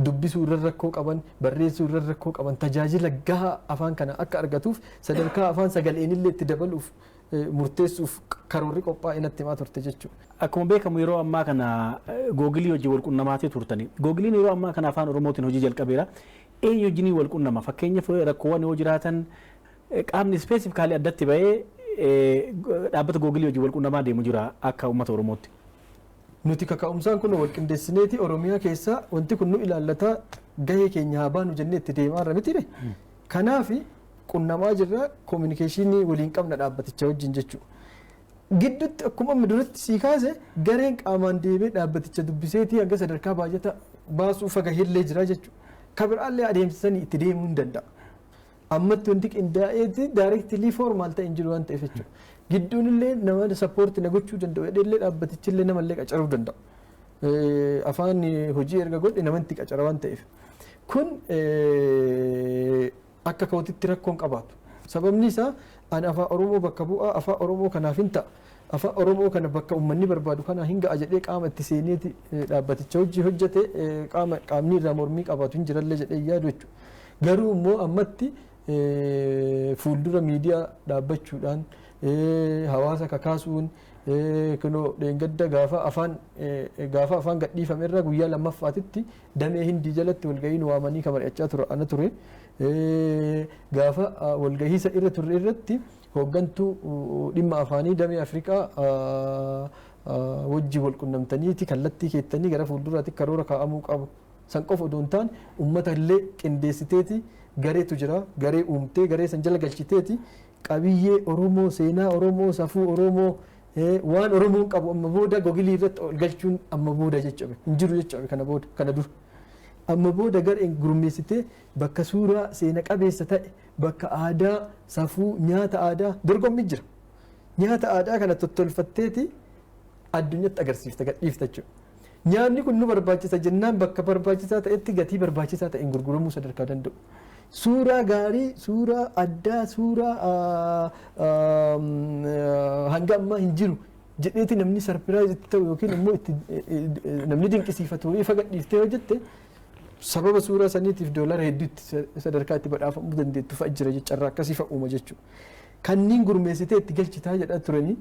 dubbisuu irra rakkoo qaban barreessuu irra rakkoo qaban tajaajila gahaa afaan kana akka argatuuf sadarkaa afaan sagaleen illee itti dabaluuf murteessuuf karoorri qophaa'e natti himaa turte jechuudha. Akkuma beekamu yeroo ammaa kana Googilii wajjin wal qunnamaatee turtani. Googiliin yeroo ammaa kana afaan Oromootiin hojii jalqabeera. Eenyu wajjin wal qunnama fakkeenyaaf rakkoowwan yoo jiraatan qaamni ispeesifikaalii addatti bahee dhaabbata Googilii wajjin wal qunnamaa deemu jira akka uummata Oromootti. Nuti kaka'umsaan kun wal qindeessineeti Oromiyaa keessaa wanti kun nu ilaallataa gahee keenya haa baanu jennee itti deemaa irra miti. Kanaaf qunnamaa jirra koominikeeshinii waliin qabna dhaabbaticha wajjin jechuudha. Gidduutti akkuma amma duratti sii kaase gareen qaamaan deemee dhaabbaticha dubbiseetii hanga sadarkaa baajata baasuu fagaheellee jira jechuudha. Kabiraallee adeemsisanii itti deemuu hin danda'a. Ammatti wanti qindaa'eeti daayirektilii foormaal ta'e hin jiru waan ta'eef jechuudha. Gidduun illee nama sappoortii na gochuu danda'u jedheellee dhaabbatichi illee namallee qacaruu danda'a. Afaan hojii erga godhe namanti qacara waan ta'eef. Kun akka kootitti rakkoon qabaatu. Sababni isaa ani afaan Oromoo bakka bu'aa afaan Oromoo kanaaf hin ta'a. Afaan Oromoo kana bakka uummanni barbaadu kana hin ga'a jedhee qaama itti seeneeti dhaabbaticha hojii hojjete qaamni irraa mormii qabaatu hin jirallee jedhee yaadu jechuudha. Garuu immoo ammatti fuuldura miidiyaa dhaabbachuudhaan hawaasa kakaasuun kunoo dheengadda gaafa afaan gadhiifame irraa guyyaa lammaffaatitti damee hindii jalatti walgahii nu waamanii kan mari'achaa ture ana ture. Gaafa walgahiisa irra turre irratti hooggantuu dhimma afaanii damee Afrikaa wajji wal qunnamtaniiti kallattii keettanii gara fuulduraatti karoora kaa'amuu qabu. San qofa odoo hin taane uummata illee qindeessiteeti gareetu jira garee uumtee garee san jala galchiteeti qabiyyee Oromoo seenaa Oromoo safuu Oromoo waan Oromoon qabu amma booda Googilii irratti ol galchuun amma booda jechuudha hin jiru jechuudha kana dura. Amma booda gareen gurmeessitee bakka suuraa seena qabeessa ta'e bakka aadaa safuu nyaata aadaa dorgommii jira. Nyaata aadaa kana tottolfatteeti addunyatti agarsiifta gadhiifta jechuudha. Nyaanni kun nu barbaachisa jennaan bakka barbaachisaa ta'etti gatii barbaachisaa ta'een gurguramuu sadarkaa danda'u. Suuraa gaarii, suuraa addaa, suuraa hanga ammaa hin jiru jedheeti namni sarpiraayiz itti ta'u yookiin immoo namni dinqisiifatu ifa gadhiiftee hojjette sababa suuraa saniitiif doolara hedduutti sadarkaa itti badhaafamuu dandeettu fa'a jira jechuudha akkasii fa'uuma jechuudha. Kanniin gurmeessitee itti galchitaa jedhaa turanii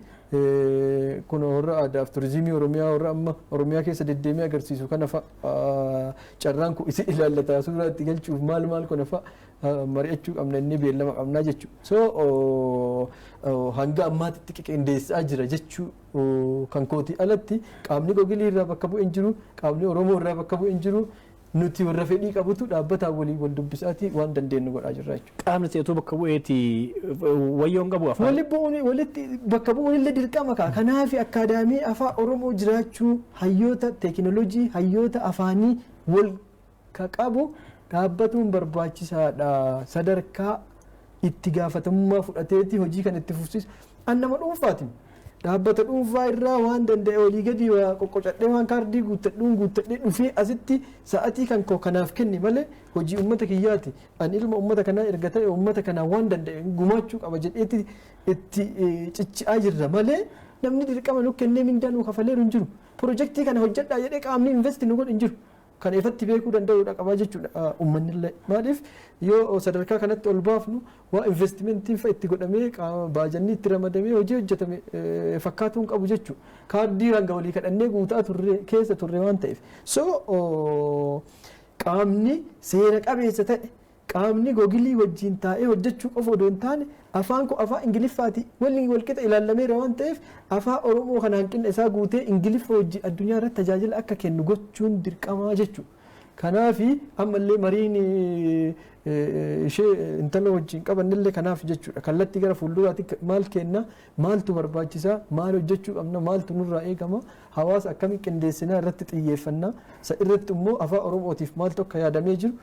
kun warra aadaaf turizimii Oromiyaa warra amma Oromiyaa keessa deddeemee agarsiisu kana fa'a carraan kun isi ilaallataa suuraa itti galchuuf maal kana fa'a mari'achuu qabna inni beellama qabnaa jechuudha. So hanga ammaatitti qindeessaa jira jechuu kan kootii alatti qaamni Googilii irraa bakka bu'e hin jiru qaamni Oromoo irraa bakka bu'e hin jiru. Nuti warra fedhii qabutu dhaabbataa waliin wal dubbisaatii waan dandeenyu godhaa jirra jechuudha. Qaamni seetuu bakka bu'eeti wayyoon qabu afaan. Walitti bakka bu'uun illee dirqama ka'a. Kanaaf akkaadaamii afaan Oromoo jiraachuu hayyoota teekinooloojii hayyoota afaanii wal qabu dhaabbatuun barbaachisaadha. Sadarkaa itti gaafatamummaa fudhateeti hojii kan itti fufsiisu. An nama dhuunfaati. dhaabbata dhuunfaa irraa waan danda'e olii gadi qoqqocadhee waan kaardii guuttadhee dhufee asitti sa'atii kan koo kanaaf kenne malee hojii uummata kiyyaati. Ani ilma uummata kanaa erga ta'e uummata kanaa waan danda'e gumaachuu qaba jedheeti itti cicci'aa jirra malee namni dirqama nu kennee mindaa nu kafaleeru hin jiru. Pirojektii kana hojjedhaa jedhee qaamni investi nu godhu hin jiru. Kan ifatti beekuu danda'uudha qabaa jechuudha uummanni illee. Maaliif yoo sadarkaa kanatti ol baafnu waa investimentiin fa'a itti godhamee baajanni itti ramadamee hojii hojjetame fakkaatuun qabu jechuudha. Kaardii hanga walii kadhannee guutaa turre keessa turre waan ta'eef. So qaamni seera qabeessa ta'e qaamni gogilii wajjin taa'ee hojjechuu qofa odoo hin taane afaan kun afaan ingiliffaati waliin walqixa ilaalameera waan ta'eef afaan oromoo kana hanqina isaa guutee ingiliffa hojii addunyaa irratti tajaajila akka kennu gochuun dirqamaa jechuudha. Kanaafi ammallee mariin ishee intala wajjin qabannillee kanaaf jechuudha. Kallattii gara fuulduraatti maal kenna maaltu barbaachisaa maal hojjechuu qabna maaltu nurraa eegama hawaasa akkamiin qindeessinaa irratti xiyyeeffannaa isa irratti immoo afaan oromootiif maaltu akka yaadamee jiru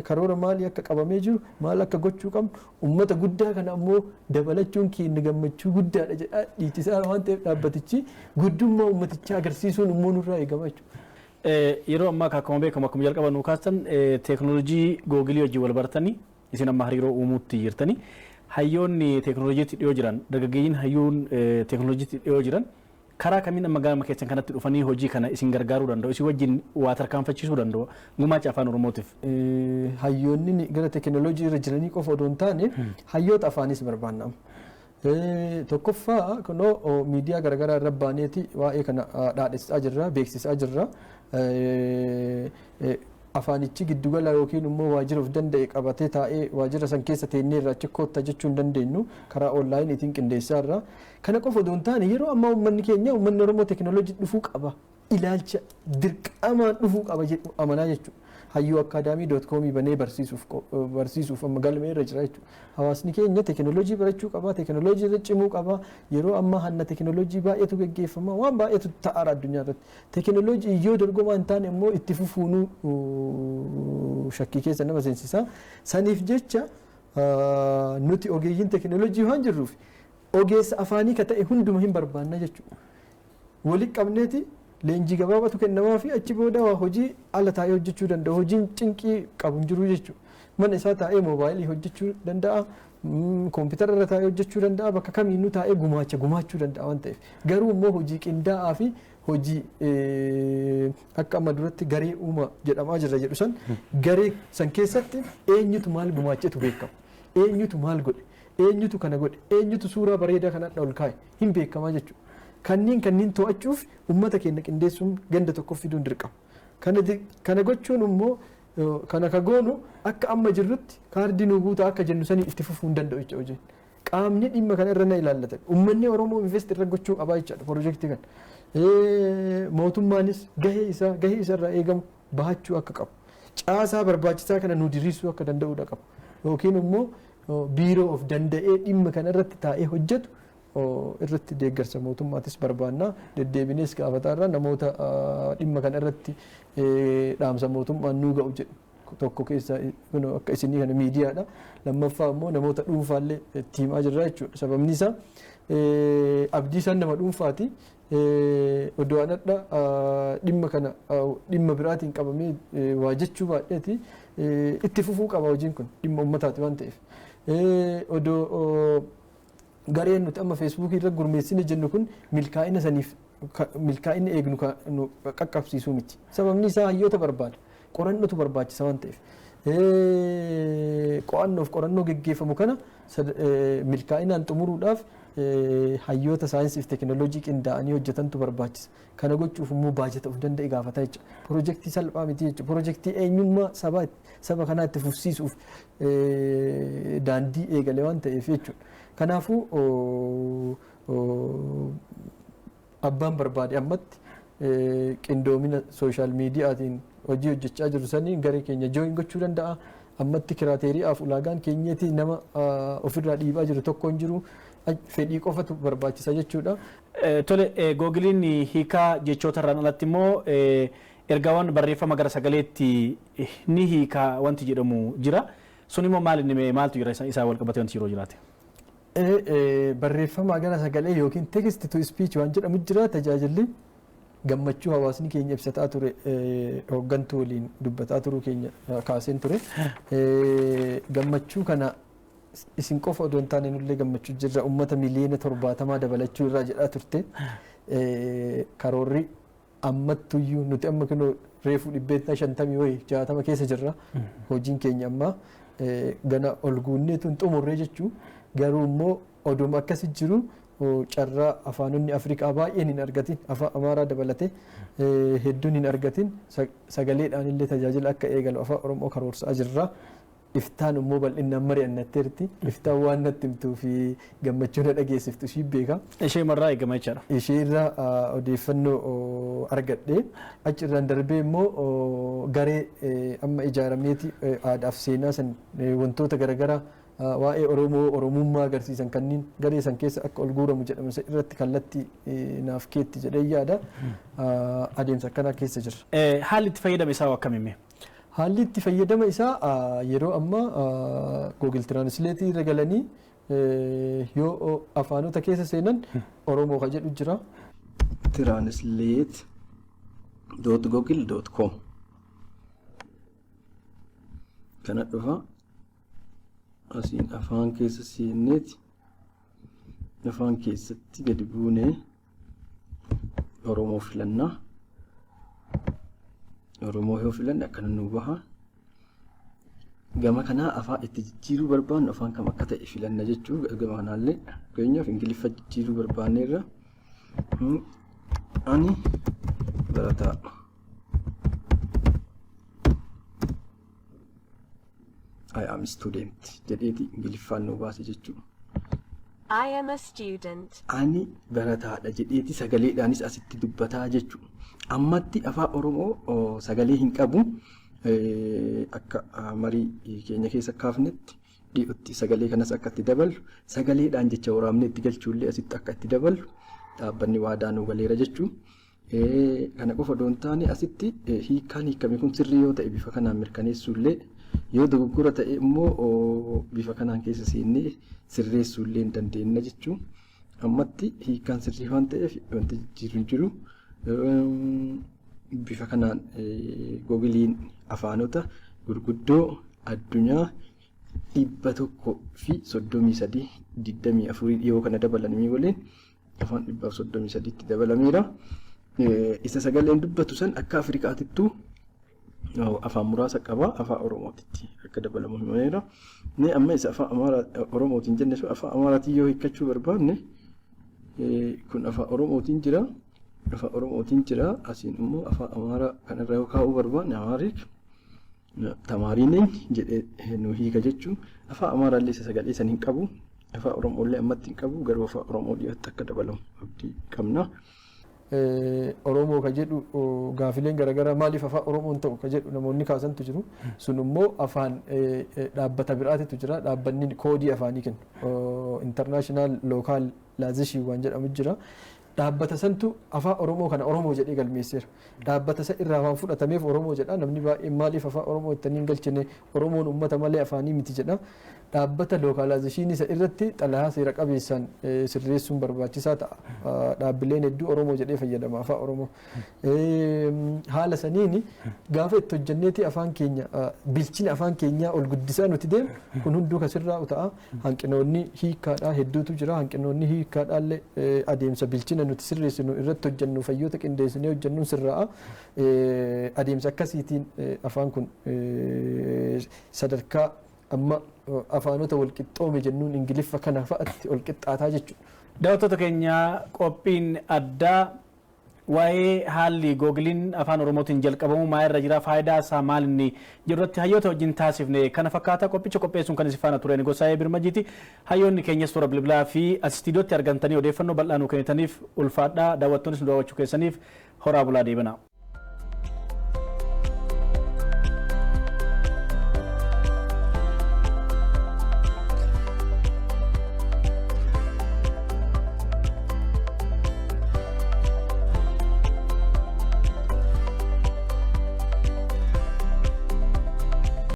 karoora maalii akka qabamee jiru maal akka gochuu qabnu uummata guddaa kana ammoo dabalachuun keenya gammachuu guddaadha jedhaa dhiitisaa waan ta'eef dhaabbatichi guddummaa uummatichaa agarsiisuun immoo nurraa eegama jechuudha. Yeroo ammaa akkuma beekamu akkuma jalqaba nu kaastan teekinooloojii googilii wajjin wal bartanii isin amma hariiroo uumuutti jirtanii hayyoonni teekinooloojiitti dhiyoo jiran dargaggeeyyiin hayyuun teekinooloojiitti dhiyoo jiran karaa kamiin amma gama keessan kanatti dhufanii hojii kana isin gargaaruu danda'u isin wajjin waa tarkaanfachiisuu danda'u gumaacha afaan oromootiif. Hayyoonni gara teekinooloojii irra jiranii qofa odoo hin taane hayyoota afaanis barbaannama. Tokkoffaa kunoo miidiyaa garaagaraa irra baaneeti waa'ee kana dhaadhessaa jirra beeksisaa jirra. Afaanichi giddugala yookiin immoo waajjira of danda'e qabatee taa'ee waajjira san keessa teennee irraa achi kootta jechuu hin dandeenyu karaa onlaayiniitiin qindeessaa irra. Kana qofa odoo hin taane yeroo ammaa uummanni keenya uummanni Oromoo teekinooloojii dhufuu qaba ilaalcha dirqamaan dhufuu qaba jedhu amanaa jechuudha. Hayyuu akaadaamii.com banee barsiisuuf amma galmee irra jira jechuudha. Hawaasni keenya teekinooloojii barachuu qaba teekinooloojii irra cimuu qaba yeroo ammaa hanna teekinooloojii baay'eetu gaggeeffama waan baay'eetu ta'aara addunyaa irratti. Teekinooloojii yoo dorgomaa hin taane immoo itti fufuunuu shakkii keessa nama seensisa. Saniif jecha nuti ogeeyyiin teekinooloojii waan jirruuf ogeessa afaanii ka ta'e hunduma hin barbaanna jechuudha. Walitti qabneeti leenjii gabaabatu kennamaa fi achi booda waa hojii ala taa'ee hojjechuu danda'a. Hojiin cinqii qabu hin jiru jechuudha. Mana isaa taa'ee moobaayilii hojjechuu danda'a. Koompitara irra taa'ee hojjechuu danda'a. Bakka kamiinuu taa'ee gumaachuu danda'a waan ta'eef. Garuu immoo hojii qindaa'aa fi hojii akka amma duratti garee uumaa jedhamaa jirra jedhu san garee san keessatti eenyutu maal gumaachetu beekama. Eenyutu maal godhe. Eenyutu kana godhe. Eenyutu suuraa bareedaa kanadha ol kaa'e hin beekamaa jechuudha. Kanneen to'achuuf uummata keenya qindeessuun ganda tokko fiduun dirqama. Kana gochuun immoo kana ka goonu akka amma jirrutti kaardii nu guutaa akka jennu sanii itti fufuu hin danda'u jecha hojii. Qaamni dhimma kana irra na ilaallatan uummanni Oromoo invest irra gochuu qabaa jechaadha piroojeektii kana. Mootummaanis gahee isarraa eegamu bahachuu akka qabu. Caasaa barbaachisaa kana nu diriirsuu akka danda'uudha qabu. Yookiin immoo biiroo of danda'ee dhimma kana irratti taa'ee hojjetu irratti deeggarsa mootummaatis barbaanna deddeebinees gaafataarra namoota dhimma kana irratti dhaamsa mootummaan nuu ga'u jedhu tokko keessa akka isinii kana miidiyaadha. Lammaffaa immoo namoota dhuunfaallee itti himaa jirra jechuudha. Sababni isaa abdii isaan nama dhuunfaati. Odoo anadha dhimma kana dhimma biraatiin qabamee waa jechuu baadheeti itti fufuu qaba hojiin kun dhimma uummataati waan ta'eef. Odoo gareen nuti amma feesbuukii irra gurmeessine jennu kun milkaa'ina saniif milkaa'ina eegnu qaqqabsiisuu miti. Sababni isaa hayyoota barbaada. Qorannootu barbaachisa waan ta'eef. Qorannoo geggeeffamu kana milkaa'inaan xumuruudhaaf hayyoota saayinsii fi teekinooloojii qindaa'anii hojjetantu barbaachisa. Kana gochuuf immoo baajata of danda'e gaafata jechuudha. Piroojeektii salphaa miti jechuudha. Piroojeektii eenyummaa saba kanaa itti fufsiisuuf daandii eegale waan ta'eef jechuudha. Kanaafuu abbaan barbaade ammatti qindoomina sooshaal miidiyaatiin hojii hojjechaa jiru sanii garee keenya jooyin gochuu danda'a. Ammatti kiraateeriyaaf ulaagaan keenyatti nama ofirraa dhiibaa jiru tokko hin jiru. Fedhii qofatu barbaachisa jechuudha. Tole googiliin hiikaa jechoota irraan alatti immoo ergaawwan barreeffama gara sagaleetti ni hiikaa wanti jedhamu jira. Sun immoo maal inni maaltu jira isaa wal qabatee wanti yeroo jiraate? Barreeffama gara sagalee yookiin text to speech waan jedhamu jira. Tajaajilli gammachuu hawaasni keenya ibsataa ture hooggantuu waliin dubbataa turuu keenya kaaseen ture. Gammachuu kana isin qofa odoo hin taane nullee gammachuu jirra uummata miliyoona 70 dabalachuu irraa jedhaa turte. Karoorri ammattuyyuu nuti amma kunoo reefuu 150 wayii 60 keessa jirra. Hojiin keenya amma gana ol guunneetu hin xumurree jechuu garuu immoo oduuma akkasii jiru carraa afaanonni Afrikaa baay'een hin argatin afaan Amaaraa dabalatee hedduun hin argatin sagaleedhaan illee tajaajila akka eegalu afaan Oromoo karoorsaa jirra. Iftaan immoo bal'inaan mari'annatteerti. Iftaan waan natti himtuu fi gammachuu na dhageessiftu ishii beeka. Ishee marraa eegama jechaadha. Ishee irraa odeeffannoo argadhee achirraan darbee immoo garee amma ijaarameeti aadaaf seenaa san wantoota garaagaraa waa'ee Oromoo Oromummaa agarsiisan kanneen garee san keessa akka ol guuramu jedhamu irratti kallattii naaf keetti jedhee yaada. Adeemsa akkanaa keessa jirra. Haalli itti fayyadama isaa akkamimme? Haalli itti fayyadama isaa yeroo ammaa Google Translate irra galanii yoo afaanota keessa seenan Oromoo ka jedhu jira. translate.google.com kana dhufa asiin afaan keessa seenneeti afaan keessatti gadi buunee Oromoo filannaa. Oromoo yoo filanne akkana nu baha. Gama kanaa afaan itti jijjiiruu barbaannu afaan kam akka ta'e filanna jechuu gama kanaallee fakkeenyaaf Ingiliffa jijjiiruu barbaanneerra. Ani barataa I am a student jedheeti Ingiliffaan nu baase jechuudha. I am a student. Ani barataadha jedheeti sagaleedhaanis asitti dubbataa jechuudha. Ammatti afaan Oromoo sagalee hin qabu akka marii keenya keessa kaafnetti dhiibbatti sagalee kanas akka itti dabalu sagaleedhaan jecha waraabnee itti galchuullee asitti akka itti dabalu dhaabbanni waadaa nu galeera jechuudha. Kana qofa doon taane asitti hiikaan hiikame kun sirrii yoo ta'e bifa kanaan mirkaneessuullee yoo dogoggora ta'e immoo bifa kanaan keessa seennee sirreessuullee hin dandeenya jechuudha. Ammatti hiikaan sirrii waan ta'eef wanti jijjiiru hin jiru. Bifa kanaan Googiliin afaanota gurguddoo addunyaa 133 dhiyoo kana dabalamanii waliin afaan 133 tti dabalameera. Isa sagaleen dubbatu san akka Afrikaatittuu afaan muraasa qaba afaan Oromootitti akka dabalamu himameera. Ni amma isa afaan Oromootiin jenne afaan Amaaraatiin yoo hiikkachuu barbaanne kun afaan Oromootiin jira. Afaan Oromootiin jira asiin immoo afaan Amaaraa kanarra yoo kaa'uu barbaanne Amaariik tamaariin jedhee nu hiika jechuun afaan Amaaraallee isa sagalee san hin qabu afaan Oromooillee ammatti hin qabu garuu afaan Oromoo dhiyootti akka dabalamu abdii qabna. Oromoo ka jedhu gaafileen garaagaraa maaliif afaan Oromoon ta'u ka jedhu namoonni kaasantu jiru. Sun immoo afaan dhaabbata biraatitu jira. Dhaabbanni koodii afaanii kennu international local laazishii waan jedhamu jira. Dhaabbata santu afaan Oromoo kana Oromoo jedhee galmeesseera. Dhaabbata san irraa waan fudhatameef Oromoo jedha. Namni baay'een maaliif afaan Oromoo ittanii hin galchine Oromoon uummata malee afaanii miti jedha. Dhaabbata lookaalaayizeshinii isa irratti xalayaa seera qabeessaan sirreessuun barbaachisaa ta'a. Dhaabbileen hedduu Oromoo jedhee fayyadama afaan Oromoo. Haala saniin gaafa itti hojjenneeti afaan keenya bilchina afaan keenyaa ol guddisaa nuti deemu kun hunduu kasirraa ta'a. Hanqinoonni hiikkaadhaa hedduutu jira. Hanqinoonni hiikkaadhaallee adeemsa bilchina nuti sirreessinu irratti hojjennu fayyoota qindeessinee hojjennuun sirraa adeemsa akkasiitiin afaan kun sadarkaa amma afaanota wal qixxoome jennuun Ingiliffa kana fa'aatti ol qixxaataa jechuudha. Daawwattoota keenya qophiin addaa waa'ee haalli Googiliin afaan Oromootiin jalqabamu maa irra jira faayidaa isaa maal inni jirratti hayyoota wajjin taasifne kana fakkaata qophicha qopheessuun kan isin faana ture Gosaayee Birmajiiti. Hayyoonni keenyas toora bilbilaa fi istiidiyootti argamtanii odeeffannoo bal'aa nuu kennitaniif ulfaadhaa daawwattoonnis nu daawwachuu keessaniif horaa bulaa deebina.